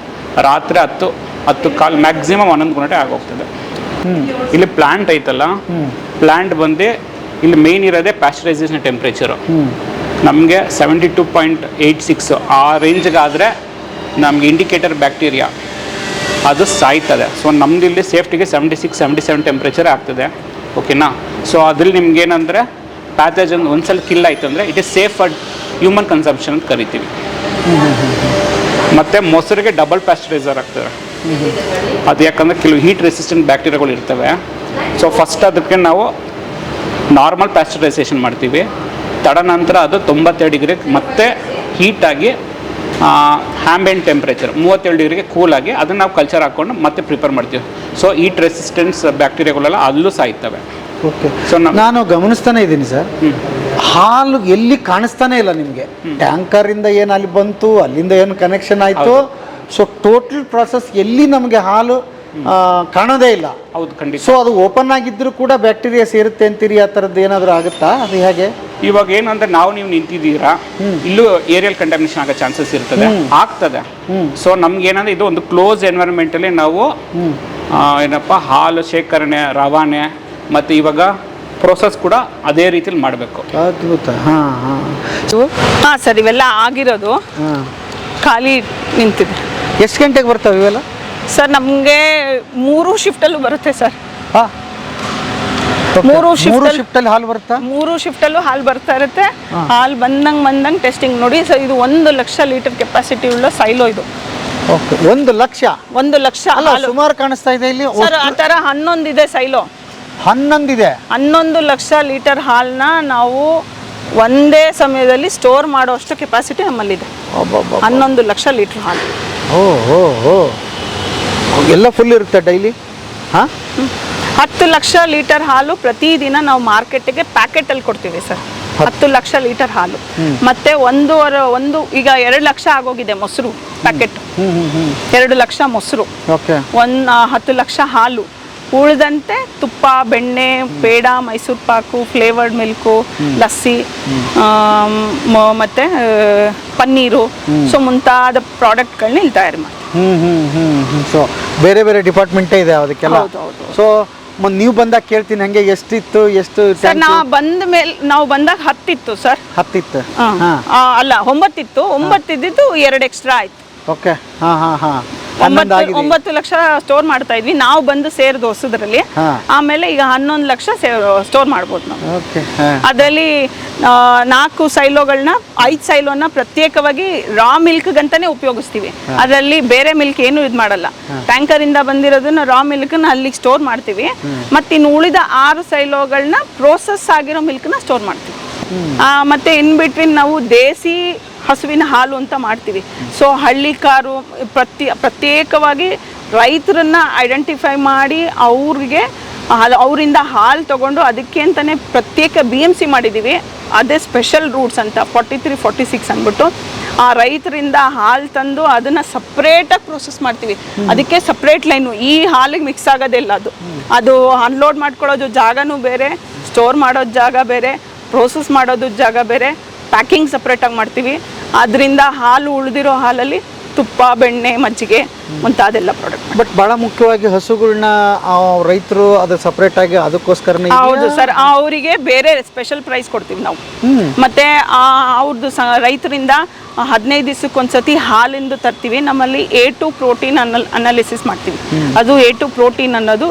ರಾತ್ರಿ 10 ಕಾಲ್ ಮ್ಯಾಕ್ಸಿಮಮ್ 11 ಗಂಟೆ ಆಗೋಗ್ತದೆ. ಇಲ್ಲಿ ಪ್ಲಾಂಟ್ ಐತಲ್ಲ, ಪ್ಲಾಂಟ್ ಬಂದು ಇಲ್ಲಿ ಮೇಯ್ನ್ ಇರೋದೇ ಪ್ಯಾಸ್ಚರೈಸೇಷನ್ ಟೆಂಪ್ರೇಚರು. ನಮಗೆ 72.86 ಆ ರೇಂಜ್ಗಾದರೆ ನಮಗೆ ಇಂಡಿಕೇಟರ್ ಬ್ಯಾಕ್ಟೀರಿಯಾ ಅದು ಸಾಯ್ತದೆ. ಸೊ ನಮ್ದು ಇಲ್ಲಿ ಸೇಫ್ಟಿಗೆ 76-77 ಟೆಂಪ್ರೇಚರ್ ಆಗ್ತದೆ. ಓಕೆನಾ? ಸೊ ಅದ್ರಲ್ಲಿ ನಿಮ್ಗೆ ಏನಂದರೆ ಪ್ಯಾಥೋಜನ್ ಒಂದ್ಸಲ ಕಿಲ್ ಆಯ್ತು ಅಂದರೆ it is safe for human consumption ಅಂತ ಕರಿತೀವಿ. ಮತ್ತು ಮೊಸರಿಗೆ ಡಬಲ್ ಪ್ಯಾಸ್ಚರೈಸರ್ ಆಗ್ತದೆ. ಅದು ಯಾಕಂದರೆ ಕೆಲವು ಹೀಟ್ ರೆಸಿಸ್ಟೆಂಟ್ ಬ್ಯಾಕ್ಟೀರಿಯಾಗಳು ಇರ್ತವೆ. ಸೊ ಫಸ್ಟ್ ಅದಕ್ಕೆ ನಾವು ನಾರ್ಮಲ್ ಪ್ಯಾಸ್ಚರೈಸೇಷನ್ ಮಾಡ್ತೀವಿ. ತದನಂತರ ಅದು 92 ಡಿಗ್ರಿಗೆ ಮತ್ತೆ ಹೀಟಾಗಿ ಆಂಬಿಯಂಟ್ ಟೆಂಪ್ರೇಚರ್ 37 ಡಿಗ್ರಿಗೆ ಕೂಲಾಗಿ ಅದನ್ನು ನಾವು ಕಲ್ಚರ್ ಹಾಕ್ಕೊಂಡು ಮತ್ತೆ ಪ್ರಿಪೇರ್ ಮಾಡ್ತೀವಿ. ಸೊ ಹೀಟ್ ರೆಸಿಸ್ಟೆನ್ಸ್ ಬ್ಯಾಕ್ಟೀರಿಯಾಗಳೆಲ್ಲ ಅಲ್ಲೂ ಸಾಯ್ತವೆ. ಓಕೆ. ಸೊ ನಾನು ಗಮನಿಸ್ತಾನೆ ಇದ್ದೀನಿ ಸರ್, ಹಾಲು ಎಲ್ಲಿ ಕಾಣಿಸ್ತಾನೆ ಇಲ್ಲ ನಿಮಗೆ. ಟ್ಯಾಂಕರಿಂದ ಏನು ಅಲ್ಲಿ ಬಂತು, ಅಲ್ಲಿಂದ ಏನು ಕನೆಕ್ಷನ್ ಆಯಿತು, ಸೊ ಟೋಟಲ್ ಪ್ರಾಸೆಸ್ ಎಲ್ಲಿ ನಮಗೆ ಹಾಲು ಕಾಣೋದೇ ಇಲ್ಲ. ಹೌದು, ಖಂಡಿತ. ಸೊ ಅದು ಓಪನ್ ಆಗಿದ್ದರೂ ಕೂಡ ಬ್ಯಾಕ್ಟೀರಿಯಾ ಸೇರುತ್ತೆ ಅಂತೀರಿ, ಆ ಥರದ್ದು ಏನಾದರೂ ಆಗುತ್ತಾ? ಅದು ಹೇಗೆ? ಇವಾಗ ಏನಂದ್ರೆ ನೀವು ನಿಂತಿದ್ದೀರಾ, ಇಲ್ಲೂ ಏರಿಯಲ್ ಕಂಟಾಮಿನೇಷನ್ ಆಗೋ ಚಾನ್ಸಸ್ ಇರ್ತದೆ, ಆಗ್ತದೆ. ಸೊ ನಮ್ಗೆ ಏನಂದ್ರೆ ಇದು ಒಂದು ಕ್ಲೋಸ್ ಎನ್ವೈರನ್ಮೆಂಟಲ್ಲಿ ನಾವು ಏನಪ್ಪ ಹಾಲು ಶೇಖರಣೆ, ರವಾನೆ ಮತ್ತು ಇವಾಗ ಪ್ರೋಸೆಸ್ ಕೂಡ ಅದೇ ರೀತಿಲಿ ಮಾಡಬೇಕು. ಅದ್ಭುತ. ಹಾಂ ಸರ್, ಇವೆಲ್ಲ ಆಗಿರೋದು ಖಾಲಿ ನಿಂತಿದೆ. ಎಷ್ಟು ಗಂಟೆಗೆ ಬರ್ತವೆ ಇವೆಲ್ಲ ಸರ್? ನಮಗೆ 3 ಶಿಫ್ಟಲ್ಲೂ ಬರುತ್ತೆ ಸರ್. 3 ಶಿಫ್ಟಲ್ಲಿ ಹಾಲು ಬರುತ್ತಾ? 3 ಶಿಫ್ಟಲ್ಲೂ ಹಾಲು ಬರ್ತಾ ಇರುತ್ತೆ. ಹಾಲು ಬಂದಂಗೆ ಟೆಸ್ಟಿಂಗ್ ನೋಡಿ ಸರ್. ಇದು 1 ಲಕ್ಷ ಲೀಟರ್ ಕೆಪಾಸಿಟಿ ಉಳ್ಳ ಸೈಲೋ ಇದು. ಓಕೆ. 1 ಲಕ್ಷ? 1 ಲಕ್ಷ ಸುಮಾರು ಕಾಣಿಸ್ತಾ ಇದೆ ಇಲ್ಲಿ ಸರ್. ಆ ಥರ 11 ಇದೆ ಸೈಲೋ. 11 ಇದೆ. 11 ಲಕ್ಷ ಲೀಟರ್ ಹಾಲನ್ನ ನಾವು ಒಂದೇ ಸಮಯದಲ್ಲಿ ಸ್ಟೋರ್ ಮಾಡೋಷ್ಟು ಕೆಪಾಸಿಟಿ ನಮ್ಮಲ್ಲಿದೆ. 11 ಲಕ್ಷ ಲೀಟರ್ ಹಾಲು. ಎಲ್ಲ ಫುಲ್ ಇರುತ್ತೆ ಡೈಲಿ? 10 ಲಕ್ಷ ಲೀಟರ್ ಹಾಲು ಪ್ರತಿದಿನ ನಾವು ಮಾರ್ಕೆಟಿಗೆ ಪ್ಯಾಕೆಟಲ್ಲಿ ಕೊಡ್ತೀವಿ ಸರ್. 10 ಲಕ್ಷ ಲೀಟರ್ ಹಾಲು. ಮತ್ತೆ ಈಗ 2 ಲಕ್ಷ ಆಗೋಗಿದೆ ಮೊಸರು ಪ್ಯಾಕೆಟ್. 2 ಲಕ್ಷ ಮೊಸರು, 10 ಲಕ್ಷ ಹಾಲು. ಉಳಿದಂತೆ ತುಪ್ಪ, ಬೆಣ್ಣೆ, ಪೇಡ, ಮೈಸೂರು ಪಾಕು, ಫ್ಲೇವರ್ಡ್ ಮಿಲ್ಕು, ಲಸ್ಸಿ, ಮತ್ತು ಪನ್ನೀರು, ಸೊ ಮುಂತಾದ ಪ್ರಾಡಕ್ಟ್ಗಳನ್ನ ಇಲ್ಲಿ ತಯಾರು ಮಾಡಿ. ಸೊ ಬೇರೆ ಬೇರೆ ಡಿಪಾರ್ಟ್ಮೆಂಟೇ ಇದೆ ಅದಕ್ಕೆಲ್ಲ. ಸೊ ನೀವು ಬಂದಾಗ ಕೇಳ್ತೀನಿ ಹಂಗೆ ಎಷ್ಟಿತ್ತು, ಎಷ್ಟು ಸರ್? ನಾವು ಬಂದಾಗ 10 ಇತ್ತು ಸರ್. 10 ಇತ್ತು? ಅಲ್ಲ, 9 ಇತ್ತು. 9 ಇದ್ದಿದ್ದು 2 ಎಕ್ಸ್ಟ್ರಾ ಆಯ್ತು. ಓಕೆ. 9 ಲಕ್ಷ ಸ್ಟೋರ್ ಮಾಡ್ತಾ ಇದ್ವಿ ನಾವು ಬಂದು ಸೇರಿದ ಹೊಸದ್ರಲ್ಲಿ. ಆಮೇಲೆ ಈಗ 11 ಲಕ್ಷ ಸ್ಟೋರ್ ಮಾಡ್ಬೋದು ನಾವು. ಅದರಲ್ಲಿ 4 ಸೈಲೋಗಳನ್ನ 5 ಸೈಲೋನ ಪ್ರತ್ಯೇಕವಾಗಿ ರಾ ಮಿಲ್ಕ್ಗಂತಾನೆ ಉಪಯೋಗಿಸ್ತೀವಿ. ಅದರಲ್ಲಿ ಬೇರೆ ಮಿಲ್ಕ್ ಏನು ಇದು ಮಾಡಲ್ಲ. ಟ್ಯಾಂಕರ್ ಇಂದ ಬಂದಿರೋದನ್ನ ರಾ ಮಿಲ್ಕ್ನ ಅಲ್ಲಿಗೆ ಸ್ಟೋರ್ ಮಾಡ್ತೀವಿ. ಮತ್ತೆ ಇನ್ನು ಉಳಿದ 6 ಸೈಲೋಗಳನ್ನ ಪ್ರೋಸೆಸ್ ಆಗಿರೋ ಮಿಲ್ಕ್ನ ಸ್ಟೋರ್ ಮಾಡ್ತೀವಿ. ಮತ್ತೆ ಇನ್ ಬಿಟ್ವೀನ್ ನಾವು ದೇಸಿ ಹಸುವಿನ ಹಾಲು ಅಂತ ಮಾಡ್ತೀವಿ. ಸೊ ಹಳ್ಳಿ ಕಾರು ಪ್ರತ್ಯೇಕವಾಗಿ ರೈತರನ್ನ ಐಡೆಂಟಿಫೈ ಮಾಡಿ ಅವ್ರಿಗೆ ಅವರಿಂದ ಹಾಲು ತಗೊಂಡು ಅದಕ್ಕೆ ಅಂತಾನೆ ಪ್ರತ್ಯೇಕ BMC ಮಾಡಿದ್ದೀವಿ. ಅದೇ ಸ್ಪೆಷಲ್ ರೂಟ್ಸ್ ಅಂತ 43, 46 ಅಂದ್ಬಿಟ್ಟು ಆ ರೈತರಿಂದ ಹಾಲು ತಂದು ಅದನ್ನು ಸಪ್ರೇಟಾಗಿ ಪ್ರೊಸೆಸ್ ಮಾಡ್ತೀವಿ. ಅದಕ್ಕೆ ಸಪ್ರೇಟ್ ಲೈನು, ಈ ಹಾಲಿಗೆ ಮಿಕ್ಸ್ ಆಗೋದಿಲ್ಲ. ಅದು ಅನ್ಲೋಡ್ ಮಾಡ್ಕೊಳ್ಳೋದು ಜಾಗನೂ ಬೇರೆ, ಸ್ಟೋರ್ ಮಾಡೋದು ಜಾಗ ಬೇರೆ, ಪ್ರೋಸೆಸ್ ಮಾಡೋದು ಜಾಗ ಬೇರೆ, ಪ್ಯಾಕಿಂಗ್ ಸಪ್ರೇಟಾಗಿ ಮಾಡ್ತೀವಿ. ಅದರಿಂದ ಹಾಲು ಉಳಿದಿರೋ ಹಾಲಲ್ಲಿ ತುಪ್ಪ, ಬೆಣ್ಣೆ, ಮಜ್ಜಿಗೆ ಮುಂತಾದೆಲ್ಲ ಪ್ರಾಡಕ್ಟ್. ಬಟ್ ಬಹಳ ಮುಖ್ಯವಾಗಿ ಹಸುಗಳನ್ನ ರೈತರು ಅದು ಸಪ್ರೇಟ್ ಆಗಿ ಅದಕ್ಕೋಸ್ಕರನೇ. ಹೌದು ಸರ್, ಅವರಿಗೆ ಬೇರೆ ಸ್ಪೆಷಲ್ ಪ್ರೈಸ್ ಕೊಡ್ತೀವಿ ನಾವು. ಮತ್ತೆ ಅವ್ರದ್ದು ರೈತರಿಂದ 15 ದಿವಸಕ್ಕೊಂದ್ಸತಿ ಹಾಲಿಂದು ತರ್ತೀವಿ. ನಮ್ಮಲ್ಲಿ A2 ಪ್ರೋಟೀನ್ ಅನಾಲಿಸಿಸ್ ಮಾಡ್ತೀವಿ. ಅದು A2 ಪ್ರೋಟೀನ್ ಅನ್ನೋದು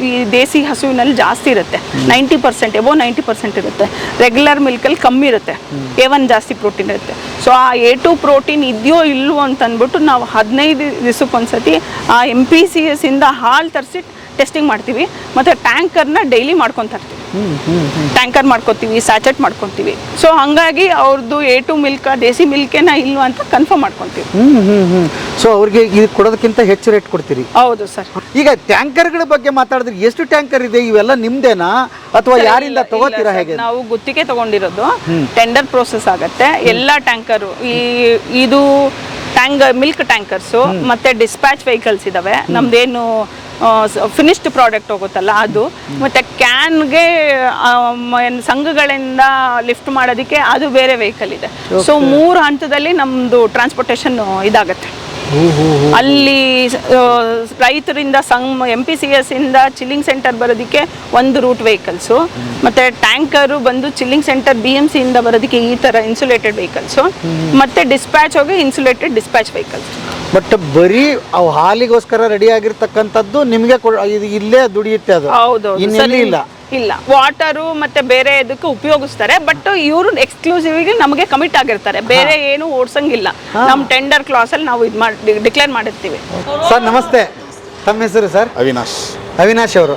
ಈ ದೇಸಿ ಹಸುವಿನಲ್ಲಿ ಜಾಸ್ತಿ ಇರುತ್ತೆ, 90% ಎಬೋ 90% ಇರುತ್ತೆ. ರೆಗ್ಯುಲರ್ ಮಿಲ್ಕಲ್ಲಿ ಕಮ್ಮಿ ಇರುತ್ತೆ, A1 ಜಾಸ್ತಿ ಪ್ರೋಟೀನ್ ಇರುತ್ತೆ. ಸೊ ಆ A2 ಪ್ರೋಟೀನ್ ಇದೆಯೋ ಇಲ್ವೋ ಅಂತ ಅಂದ್ಬಿಟ್ಟು ನಾವು 15 ದಿವಸಕ್ಕೊಂದ್ಸತಿ ಆ MPCS ಇಂದ ಹಾಲು ತರಿಸಿ ಟೆಸ್ಟಿಂಗ್ ಮಾಡ್ತೀವಿ. ಮತ್ತು ಟ್ಯಾಂಕರ್ನ ಡೈಲಿ ಮಾಡ್ಕೊತಾ ಇರ್ತೀವಿ. ಟ್ಯಾಂಕರ್ ಮಾಡ್ಕೊತೀವಿ, ಸ್ಯಾಚೆಟ್ ಮಾಡ್ಕೊತೀವಿ. ಸೊ ಹಂಗಾಗಿ ಅವ್ರದ್ದು A2 ಮಿಲ್ಕ್ ದೇಸಿ ಮಿಲ್ಕೇನ ಇಲ್ವಾ ಅಂತ ಕನ್ಫರ್ಮ್ ಮಾಡ್ಕೊತೀವಿ. ಸೊ ಅವ್ರಿಗೆ ಇದು ಕೊಡೋದಕ್ಕಿಂತ ಹೆಚ್ಚು ರೇಟ್ ಕೊಡ್ತೀರಿ? ಹೌದು ಸರ್. ಈಗ ಟ್ಯಾಂಕರ್ಗಳ ಬಗ್ಗೆ ಮಾತಾಡಿದ್ರೆ ಎಷ್ಟು ಟ್ಯಾಂಕರ್ ಇದೆ? ಇವೆಲ್ಲ ನಿಮ್ದೇನಾ ಅಥವಾ ಯಾರಿಂದ ತಗೋತೀರಾ? ಹೇಗೆ? ನಾವು ಗುತ್ತಿಗೆ ತಗೊಂಡಿರೋದು, ಟೆಂಡರ್ ಪ್ರೋಸೆಸ್ ಆಗತ್ತೆ ಎಲ್ಲ ಟ್ಯಾಂಕರು. ಇದು ಮಿಲ್ಕ್ ಟ್ಯಾಂಕರ್ಸು ಮತ್ತೆ ಡಿಸ್ಪ್ಯಾಚ್ ವೆಹಿಕಲ್ಸ್ ಇದಾವೆ. ನಮ್ದೇನು ಫಿನಿಶ್ಡ್ ಪ್ರಾಡಕ್ಟ್ ಹೋಗುತ್ತಲ್ಲ ಅದು, ಮತ್ತು ಕ್ಯಾನ್ಗೆ ಸಂಘಗಳಿಂದ ಲಿಫ್ಟ್ ಮಾಡೋದಕ್ಕೆ ಅದು ಬೇರೆ ವೆಹಿಕಲ್ ಇದೆ. ಸೊ 3 ಹಂತದಲ್ಲಿ ನಮ್ಮದು ಟ್ರಾನ್ಸ್ಪೋರ್ಟೇಷನ್ ಇದಾಗತ್ತೆ. ಅಲ್ಲಿ ರೈತರಿಂದ MPCS ಇಂದ ಚಿಲ್ಲಿಂಗ್ ಸೆಂಟರ್ ಬರೋದಕ್ಕೆ ಒಂದು ರೂಟ್ ವೆಹಿಕಲ್ಸು, ಮತ್ತು ಟ್ಯಾಂಕರು ಬಂದು ಚಿಲ್ಲಿಂಗ್ ಸೆಂಟರ್ BMC ಇಂದ ಬರೋದಕ್ಕೆ ಈ ಥರ ಇನ್ಸುಲೇಟೆಡ್ ವೆಹಿಕಲ್ಸು, ಮತ್ತು ಡಿಸ್ಪ್ಯಾಚ್ ಹೋಗಿ ಇನ್ಸುಲೇಟೆಡ್ ಡಿಸ್ಪ್ಯಾಚ್ ವೆಹಿಕಲ್ಸ್. ಬಟ್ ಬರೀ ಅವು ಹಾಲಿಗೋಸ್ಕರ ರೆಡಿ ಆಗಿರ್ತಕ್ಕಂಥದ್ದು ನಿಮಗೆ ಇಲ್ಲೇ ದುಡಿಯುತ್ತೆ ಅದು? ಹೌದು, ಇಲ್ಲ ವಾಟರು ಮತ್ತೆ ಬೇರೆ ಇದಕ್ಕೆ ಉಪಯೋಗಿಸ್ತಾರೆ. ಬಟ್ ಇವರು ಎಕ್ಸ್ಕ್ಲೂಸಿವ್ ನಮಗೆ ಕಮಿಟ್ ಆಗಿರ್ತಾರೆ, ಬೇರೆ ಏನು ಓಡಿಸಂಗಿಲ್ಲ. ನಮ್ಮ ಟೆಂಡರ್ ಕ್ಲಾಸ್ ಅಲ್ಲಿ ನಾವು ಇದು ಮಾಡಿ ಡಿಕ್ಲೇರ್ ಮಾಡಿರ್ತೀವಿ. ಸರ್ ನಮಸ್ತೆ, ತಮ್ಮ ಹೆಸರು ಸರ್? ಅವಿನಾಶ್ ಅವರು.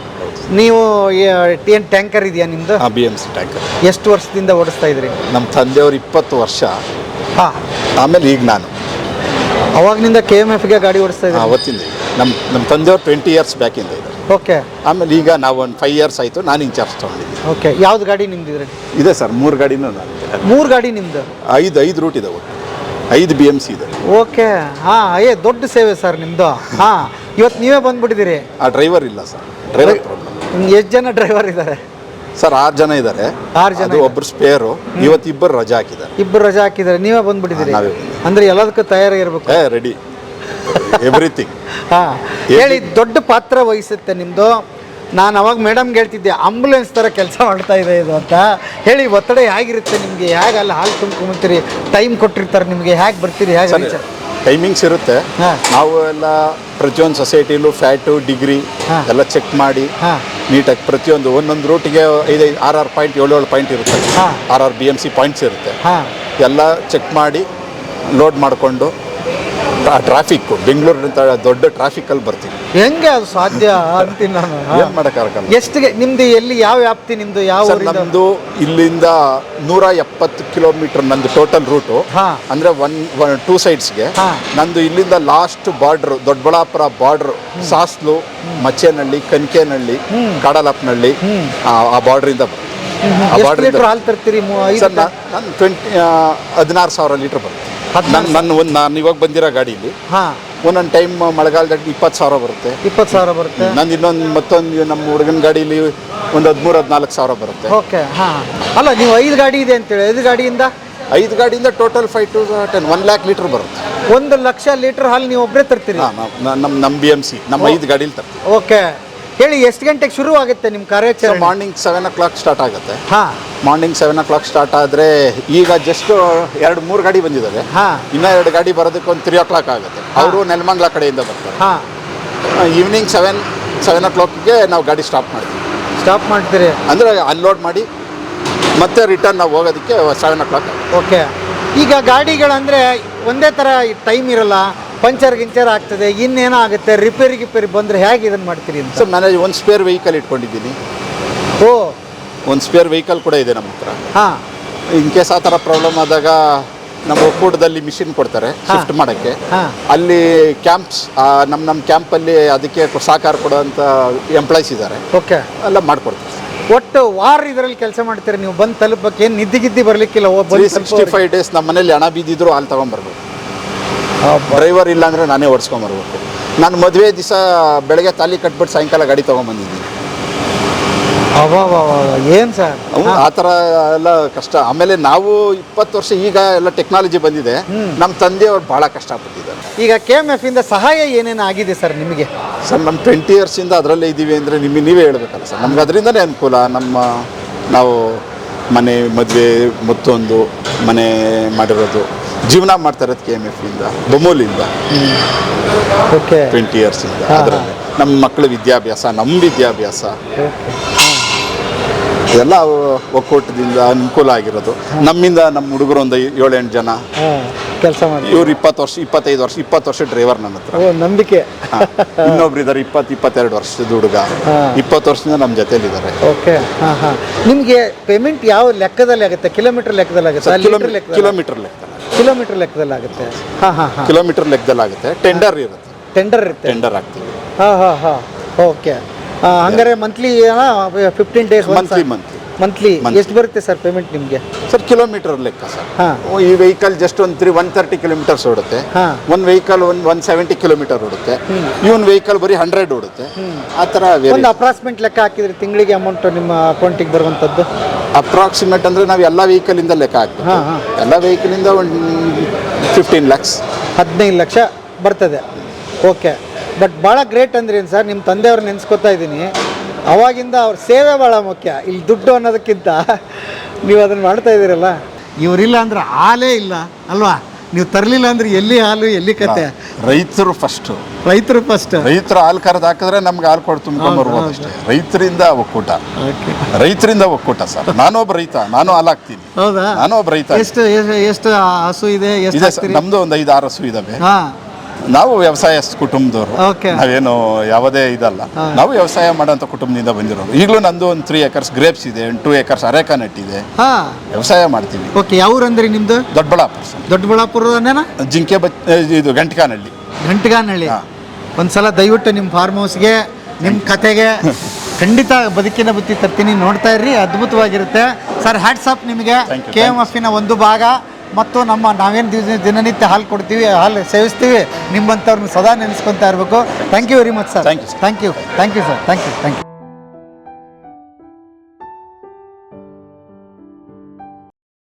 ನೀವು ಏನು ಟ್ಯಾಂಕರ್ ಇದೆಯಾ ನಿಮ್ದು? BMC tanker. ಎಷ್ಟು ವರ್ಷದಿಂದ ಓಡಿಸ್ತಾ ಇದ್ರಿ? ನಮ್ಮ ತಂದೆಯವರು 20 ವರ್ಷ. ಆಮೇಲೆ ಈಗ ನಾನು ಅವಾಗ್ನಿಂದ KMFಗೆ ಗಾಡಿ ಓಡಿಸ್ತಾ ಇದ್ರಿ? ಅವತ್ತಿಂದ ನಮ್ಮ ತಂದೆಯವರು 20 ಇಯರ್ಸ್ ಬ್ಯಾಕಿಂದ ಇದೆ. ಓಕೆ. ಆಮೇಲೆ ಈಗ ನಾವು ಒಂದು 5 ಇಯರ್ಸ್ ಆಯಿತು ನಾನು ಇನ್ಚಾರ್ಜ್ ತೊಗೊಂಡಿದ್ದೀನಿ. ಓಕೆ. ಯಾವ್ದು ಗಾಡಿ ನಿಮ್ದಿದ್ರೆ? ಇದೆ ಸರ್, 3 ಗಾಡಿನೂ ನಾನು. 3 ಗಾಡಿ ನಿಮ್ದು? 5 ರೂಟ್ ಇದಾವೆ, 5 BMC ಇದೆ. ಓಕೆ. ದೊಡ್ಡ ಸೇವೆ ಸರ್ ನಿಮ್ದು. ಇವತ್ತು ನೀವೇ ಬಂದ್ಬಿಟ್ಟಿದ್ದೀರಿ? ಡ್ರೈವರ್ ಇಲ್ಲ ಸರ್, ಡ್ರೈವರ್ ಪ್ರಾಬ್ಲಮ್. ಎಷ್ಟು ಜನ ಡ್ರೈವರ್ ಇದ್ದಾರೆ ಸರ್? 6 ಜನ ಇದ್ದಾರೆ. 6 ಜನ. ಒಬ್ರು ಸ್ಪೇರು. ಇವತ್ತು 2 ರಜಾ ಹಾಕಿದ್ದಾರೆ. 2 ರಜಾ ಹಾಕಿದ್ದಾರೆ, ನೀವೇ ಬಂದ್ಬಿಟ್ಟಿದ್ದೀರಿ? ಅಂದ್ರೆ ಎಲ್ಲದಕ್ಕೂ ತಯಾರಾಗಿರ್ಬೇಕು. Ready, everything. ಹೇಳಿ, ದೊಡ್ಡ ಪಾತ್ರ ವಹಿಸುತ್ತೆ ನಿಮ್ಮದು. ನಾನು ಅವಾಗ ಮೇಡಮ್ಗೆ ಹೇಳ್ತಿದ್ದೆ, ಆಂಬುಲೆನ್ಸ್ ಥರ ಕೆಲಸ ಮಾಡ್ತಾ ಇದೆ ಇದು ಅಂತ ಹೇಳಿ. ಒತ್ತಡ ಹೇಗಿರುತ್ತೆ ನಿಮಗೆ? ಹೇಗೆ ಅಲ್ಲಿ ಹಾಲು ತುಂಬ್ಕೊಂಡ್ಬಿಡ್ತೀರಿ? ಟೈಮ್ ಕೊಟ್ಟಿರ್ತಾರೆ ನಿಮಗೆ, ಹೇಗೆ ಬರ್ತೀರಿ? ಹೇಗೆ ಟೈಮಿಂಗ್ಸ್ ಇರುತ್ತೆ. ನಾವು ಎಲ್ಲ ಪ್ರತಿಯೊಂದು ಸೊಸೈಟಿಲೂ ಫ್ಯಾಟು, ಡಿಗ್ರಿ ಎಲ್ಲ ಚೆಕ್ ಮಾಡಿ ನೀಟಾಗಿ ಪ್ರತಿಯೊಂದು ಒಂದೊಂದು ರೂಟಿಗೆ 6 ಪಾಯಿಂಟ್ 7 ಪಾಯಿಂಟ್ ಇರುತ್ತೆ. 6 BMC ಪಾಯಿಂಟ್ಸ್ ಇರುತ್ತೆ. ಎಲ್ಲ ಚೆಕ್ ಮಾಡಿ ಲೋಡ್ ಮಾಡಿಕೊಂಡು ಟ್ರಾಫಿಕ್, ಬೆಂಗಳೂರಿನ ದೊಡ್ಡ ಟ್ರಾಫಿಕಲ್ಲಿ ಬರ್ತೀವಿ. ಹೆಂಗೆ ಅದು ಸಾಧ್ಯ ಅಂತೀನಿ ನಾನು. ಏನು ಮಾಡೋಕ್ಕಾಗಲ್ಲ. ಎಷ್ಟಿಗೆ ನಿಮ್ದು? ಎಲ್ಲಿ ಯಾವ ವ್ಯಾಪ್ತಿ ನಿಮ್ಮದು? ಯಾವ? ನಮ್ಮದು ಇಲ್ಲಿಂದ 170 ಕಿಲೋಮೀಟರ್ ನಂದು ಟೋಟಲ್ ರೂಟು. ಅಂದರೆ 2 ಸೈಡ್ಸ್ಗೆ. ನಂದು ಇಲ್ಲಿಂದ ಲಾಸ್ಟ್ ಬಾರ್ಡ್ರು ದೊಡ್ಡಬಳ್ಳಾಪುರ ಬಾರ್ಡ್ರು, ಸಾಸ್ಲು, ಮಚ್ಚೇನಹಳ್ಳಿ, ಕನ್ಕೇನಹಳ್ಳಿ, ಕಾಡಲಪ್ಪನಹಳ್ಳಿ, ಆ ಬಾರ್ಡ್ರಿಂದ ಲೀಟರ್ ಹಾಲು ತರ್ತೀರಿ? ಸರ್ ನಾನು 16,000 ಲೀಟ್ರ್ ಬರುತ್ತೆ. ನಾನು ಇವಾಗ ಬಂದಿರೋ ಗಾಡೀಲಿ ಒಂದೊಂದು ಟೈಮ್ ಮಳೆಗಾಲದಲ್ಲಿ 20,000 ಬರುತ್ತೆ. 20,000 ಬರುತ್ತೆ. ನಂದು ಮತ್ತೊಂದು ನಮ್ಮ ಹುಡುಗನ ಗಾಡೀಲಿ ಒಂದು 13,000-14,000 ಬರುತ್ತೆ. ಓಕೆ. ಅಲ್ಲ, ನೀವು 5 ಗಾಡಿ ಇದೆ ಅಂತೇಳಿ, 5 ಗಾಡಿಯಿಂದ 5 ಗಾಡಿಯಿಂದ ಟೋಟಲ್ 5 to 10 1 lakh ಲೀಟ್ರ್ ಬರುತ್ತೆ. 1 ಲಕ್ಷ ಲೀಟರ್ ಹಾಲು ನೀವು ಒಬ್ಬರೇ ತರ್ತೀರಿ? ನಮ್ಮ BMC ನಮ್ಮ 5 ಗಾಡೀಲಿ ತರ್ತೀವಿ. ಓಕೆ. ಹೇಳಿ, ಎಷ್ಟು ಗಂಟೆಗೆ ಶುರು ಆಗುತ್ತೆ ನಿಮ್ಮ ಕಾರ್ಯಾಚರಣೆ? ಮಾರ್ನಿಂಗ್ 7 o'clock ಸ್ಟಾರ್ಟ್ ಆಗುತ್ತೆ. ಹಾಂ, ಮಾರ್ನಿಂಗ್ 7 o'clock ಸ್ಟಾರ್ಟ್ ಆದರೆ ಈಗ ಜಸ್ಟ್ 2-3 ಗಾಡಿ ಬಂದಿದ್ದಾವೆ. ಹಾಂ ಇನ್ನೂ 2 ಗಾಡಿ ಬರೋದಕ್ಕೆ ಒಂದು 3 o'clock ಆಗುತ್ತೆ. ಅವರು ನೆಲಮಂಗಲ ಕಡೆಯಿಂದ ಬರ್ತಾರೆ. ಹಾಂ, ಈವ್ನಿಂಗ್ 7 o'clockಗೆ ನಾವು ಗಾಡಿ ಸ್ಟಾಪ್ ಮಾಡ್ತೀವಿ. ಸ್ಟಾಪ್ ಮಾಡ್ತೀರಿ? ಅಂದರೆ ಅನ್ಲೋಡ್ ಮಾಡಿ ಮತ್ತೆ ರಿಟರ್ನ್ ನಾವು ಹೋಗೋದಕ್ಕೆ 7 o'clock. ಓಕೆ. ಈಗ ಗಾಡಿಗಳಂದರೆ ಒಂದೇ ಥರ ಟೈಮ್ ಇರಲ್ಲ, ಪಂಚರ್ ಗಿಂಚರ್ ಆಗ್ತದೆ, ಇನ್ನೇನೋ ಆಗುತ್ತೆ, ರಿಪೇರಿ ಬಂದರೆ ಹೇಗೆ ಇದನ್ನು ಮಾಡ್ತೀರಿ ಅಂತ? ಸರ್, ನಾನು ಒಂದು ಸ್ಪೇರ್ ವೆಹಿಕಲ್ ಇಟ್ಕೊಂಡಿದ್ದೀನಿ. ಓ, ಒಂದು ಸ್ಪೇರ್ ವೆಹಿಕಲ್ ಕೂಡ ಇದೆ ನಮ್ಮ ಹತ್ರ. ಹಾಂ, ಇನ್ ಕೇಸ್ ಆ ಥರ ಪ್ರಾಬ್ಲಮ್ ಆದಾಗ ನಮ್ಮ ಒಕ್ಕೂಟದಲ್ಲಿ ಮಿಷಿನ್ ಕೊಡ್ತಾರೆ ಶಿಫ್ಟ್ ಮಾಡೋಕ್ಕೆ. ಹಾಂ, ಅಲ್ಲಿ ಕ್ಯಾಂಪ್ಸ್ ನಮ್ಮ ಕ್ಯಾಂಪಲ್ಲಿ ಅದಕ್ಕೆ ಸಹಕಾರ ಕೊಡೋಂಥ ಎಂಪ್ಲಾಯ್ಸ್ ಇದ್ದಾರೆ. ಓಕೆ, ಎಲ್ಲ ಮಾಡಿಕೊಡ್ತಾರೆ. ಒಟ್ಟು ವಾರ ಇದರಲ್ಲಿ ಕೆಲಸ ಮಾಡ್ತೀರಿ ನೀವು? ಬಂದು ತಲುಪಕ್ಕೆ ಏನು ನಿದ್ದೆ ಬರಲಿಕ್ಕಿಲ್ಲ? 365 days ನಮ್ಮ ಮನೇಲಿ ಹಣ ಬಿದ್ದಿದ್ರು ಅಲ್ಲಿ ತೊಗೊಂಬರ್ಬೇಕು. ಡ್ರೈವರ್ ಇಲ್ಲ ಅಂದರೆ ನಾನೇ ಓಡಿಸ್ಕೊಂಬರ್ಬೇಕು. ನಾನು ಮದುವೆ ದಿವಸ ಬೆಳಗ್ಗೆ ತಾಲಿ ಕಟ್ಬಿಟ್ಟು ಸಾಯಂಕಾಲ ಗಾಡಿ ತೊಗೊಂಬಂದಿದ್ದೀನಿ. ಏನು ಸರ್, ಆ ಥರ ಎಲ್ಲ ಕಷ್ಟ. ಆಮೇಲೆ ನಾವು 20 ವರ್ಷ, ಈಗ ಎಲ್ಲ ಟೆಕ್ನಾಲಜಿ ಬಂದಿದೆ. ನಮ್ಮ ತಂದೆಯವ್ರು ಭಾಳ ಕಷ್ಟಪಟ್ಟಿದ್ದಾರೆ. ಈಗ KMF ಇಂದ ಸಹಾಯ ಏನೇನು ಆಗಿದೆ ಸರ್ ನಿಮಗೆ? ಸರ್, ನಮ್ಮ 20 yearsಯಿಂದ ಅದರಲ್ಲೇ ಇದ್ದೀವಿ ಅಂದರೆ ನೀವೇ ಹೇಳ್ಬೇಕಲ್ಲ ಸರ್. ನಮ್ಗೆ ಅದರಿಂದನೇ ಅನುಕೂಲ. ನಾವು ಮನೆ, ಮದುವೆ, ಮತ್ತೊಂದು ಮನೆ ಮಾಡಿರೋದು, ಜೀವನ ಮಾಡ್ತಾ ಇರೋದು KMF ಇಂದ, ಬೊಮ್ಮೂಲಿಂದ. ಓಕೆ, 20 yearsಯಿಂದ ಅದರಲ್ಲೇ ನಮ್ಮ ಮಕ್ಕಳ ವಿದ್ಯಾಭ್ಯಾಸ, ನಮ್ಮ ವಿದ್ಯಾಭ್ಯಾಸ ಇದೆಲ್ಲ ಒಕ್ಕೂಟದಿಂದ ಅನುಕೂಲ ಆಗಿರೋದು. ನಮ್ಮಿಂದ ನಮ್ಮ ಹುಡುಗರು ಒಂದು 7-8 ಜನ ಕೆಲಸ ಮಾಡಿ. ಇವ್ರು 20 ವರ್ಷ, 25 ವರ್ಷ, 20 ವರ್ಷ ಡ್ರೈವರ್ ನನ್ನ ಹತ್ರ. ನಂಬಿಕೆ. ಇನ್ನೊಬ್ರು ಇದ್ದಾರೆ 20-22 ವರ್ಷದ ಹುಡುಗ, 20 ವರ್ಷದಿಂದ ನಮ್ಮ ಜೊತೆಲಿದ್ದಾರೆ. ಓಕೆ, ಹಾಂ ಹಾಂ. ನಿಮಗೆ ಪೇಮೆಂಟ್ ಯಾವ ಲೆಕ್ಕದಲ್ಲಿ ಆಗುತ್ತೆ? ಕಿಲೋಮೀಟರ್ ಲೆಕ್ಕದಲ್ಲಿ ಆಗುತ್ತೆ? ಕಿಲೋಮೀಟರ್ ಲೆಕ್ಕದಲ್ಲಿ. ಕಿಲೋಮೀಟರ್ ಲೆಕ್ಕದಲ್ಲಿ ಆಗುತ್ತೆ. ಹಾಂ ಹಾಂ ಹಾಂ, ಕಿಲೋಮೀಟರ್ ಲೆಕ್ಕದಲ್ಲಿ ಆಗುತ್ತೆ. ಟೆಂಡರ್ ಇರುತ್ತೆ. ಟೆಂಡರ್ ಇರುತ್ತೆ. ಟೆಂಡರ್ ಆಗ್ತೀವಿ. ಹಾಂ ಹಾಂ ಹಾಂ, ಓಕೆ. ಹಂಗಾರೆ ಮಂತ್ಲಿ 15 days ಮಂತ್ಲಿ ಎಷ್ಟು ಬರುತ್ತೆ ಸರ್ ಪೇಮೆಂಟ್ ನಿಮಗೆ? ಸರ್, ಕಿಲೋಮೀಟರ್ ಲೆಕ್ಕ ಸರ್. ಹಾಂ, ಈ ವೆಹಿಕಲ್ ಜಸ್ಟ್ 130 kilometers ಓಡುತ್ತೆ. ಒಂದು ವೆಹಿಕಲ್ 170 kilometers ಓಡುತ್ತೆ. ಇವನ್ ವೆಹಿಕಲ್ ಬರೀ 100 ಓಡುತ್ತೆ. ಆ ಥರ ಒಂದು ಅಪ್ರಾಕ್ಸಿಮೇಟ್ ಲೆಕ್ಕ ಹಾಕಿದ್ರೆ ತಿಂಗಳಿಗೆ ಅಮೌಂಟ್ ನಿಮ್ಮ ಅಕೌಂಟಿಗೆ ಬರುವಂಥದ್ದು? ಅಪ್ರಾಕ್ಸಿಮೇಟ್ ಅಂದರೆ ನಾವು ಎಲ್ಲ ವೆಹಿಕಲಿಂದ ಲೆಕ್ಕ ಹಾಕ್ತೀವಿ. ಎಲ್ಲ ವೆಹಿಕಲಿಂದ ಒಂದು 15 lakhs, 15 ಲಕ್ಷ ಬರ್ತದೆ. ಓಕೆ, ಬಟ್ ಭಾಳ ಗ್ರೇಟ್ ಅಂದ್ರೇನು ಸರ್, ನಿಮ್ಮ ತಂದೆಯವ್ರು ನೆನೆಸ್ಕೊತಾ ಇದ್ದೀನಿ. ಅವಾಗಿಂದ ಅವ್ರ ಸೇವೆ ಭಾಳ ಮುಖ್ಯ, ಇಲ್ಲಿ ದುಡ್ಡು ಅನ್ನೋದಕ್ಕಿಂತ ನೀವು ಅದನ್ನು ಮಾಡ್ತಾ ಇದ್ದೀರಲ್ಲ. ಇವರಿಲ್ಲ ಅಂದ್ರೆ ಹಾಲೇ ಇಲ್ಲ ಅಲ್ವಾ? ನೀವು ತರಲಿಲ್ಲ ಅಂದ್ರೆ ಎಲ್ಲಿ ಹಾಲು, ಎಲ್ಲಿ ಕತೆ? ರೈತರು ಫಸ್ಟು. ರೈತರು ಹಾಲು ಕರೆದು ಹಾಕಿದ್ರೆ ನಮ್ಗೆ ಹಾಲು ಕೊಟ್ಟು ತುಂಬ್ಕೊಂಬರ್ಬೋದು ಅಷ್ಟೇ. ರೈತರಿಂದ ಒಕ್ಕೂಟ ಸರ್. ನಾನೊಬ್ಬ ರೈತ, ನಾನು ಹಾಲು ಹಾಕ್ತೀನಿ. ಹೌದಾ? ನಾನೊಬ್ಬ ರೈತ. ಎಷ್ಟು ಹಸು ಇದೆ? ನಮ್ದು ಒಂದು 5-6 ಹಸು ಇದಾವೆ. ನಾವು ವ್ಯವಸಾಯ ಕುಟುಂಬದವರು. ನಾವೇನು ಯಾವುದೇ ಇದಲ್ಲ, ನಾವು ವ್ಯವಸಾಯ ಮಾಡೋಂಥ ಕುಟುಂಬದಿಂದ ಬಂದಿರೋದು. ಈಗಲೂ ನಂದು ಒಂದು 3 acres ಗ್ರೇಪ್ಸ್ ಇದೆ, 2 acres ಅರೇಕಾ ನಟ್ ಇದೆ. ವ್ಯವಸಾಯ ಮಾಡ್ತೀವಿ. ಓಕೆ, ಯಾವ ಊರಂದ್ರಿ ನಿಮ್ದು? ದೊಡ್ಡಬಳ್ಳಾಪುರ. ಜಿಂಕೆ ಇದು ಗಂಟಗಾನಹಳ್ಳಿ. ಒಂದ್ಸಲ ದಯವಿಟ್ಟು ನಿಮ್ಮ ಫಾರ್ಮ್ ಹೌಸ್ಗೆ, ನಿಮ್ಮ ಕತೆಗೆ ಖಂಡಿತ ಬದುಕಿನ ಬುತ್ತಿ ತರ್ತೀನಿ, ನೋಡ್ತಾ ಇರ್ರಿ, ಅದ್ಭುತವಾಗಿರುತ್ತೆ ಸರ್. ಹ್ಯಾಟ್ಸ್ ಆಫ್ ನಿಮಗೆ. KMF ಒಂದು ಭಾಗ ಮತ್ತು ನಾವೇನು ದಿನನಿತ್ಯ ಹಾಲು ಕೊಡ್ತೀವಿ, ಹಾಲು ಸೇವಿಸ್ತೀವಿ, ನಿಮ್ಮಂಥವ್ರನ್ನ ಸದಾ ನೆನೆಸ್ಕೊತಾ ಇರಬೇಕು. Thank you very much sir. Thank you sir. Thank you.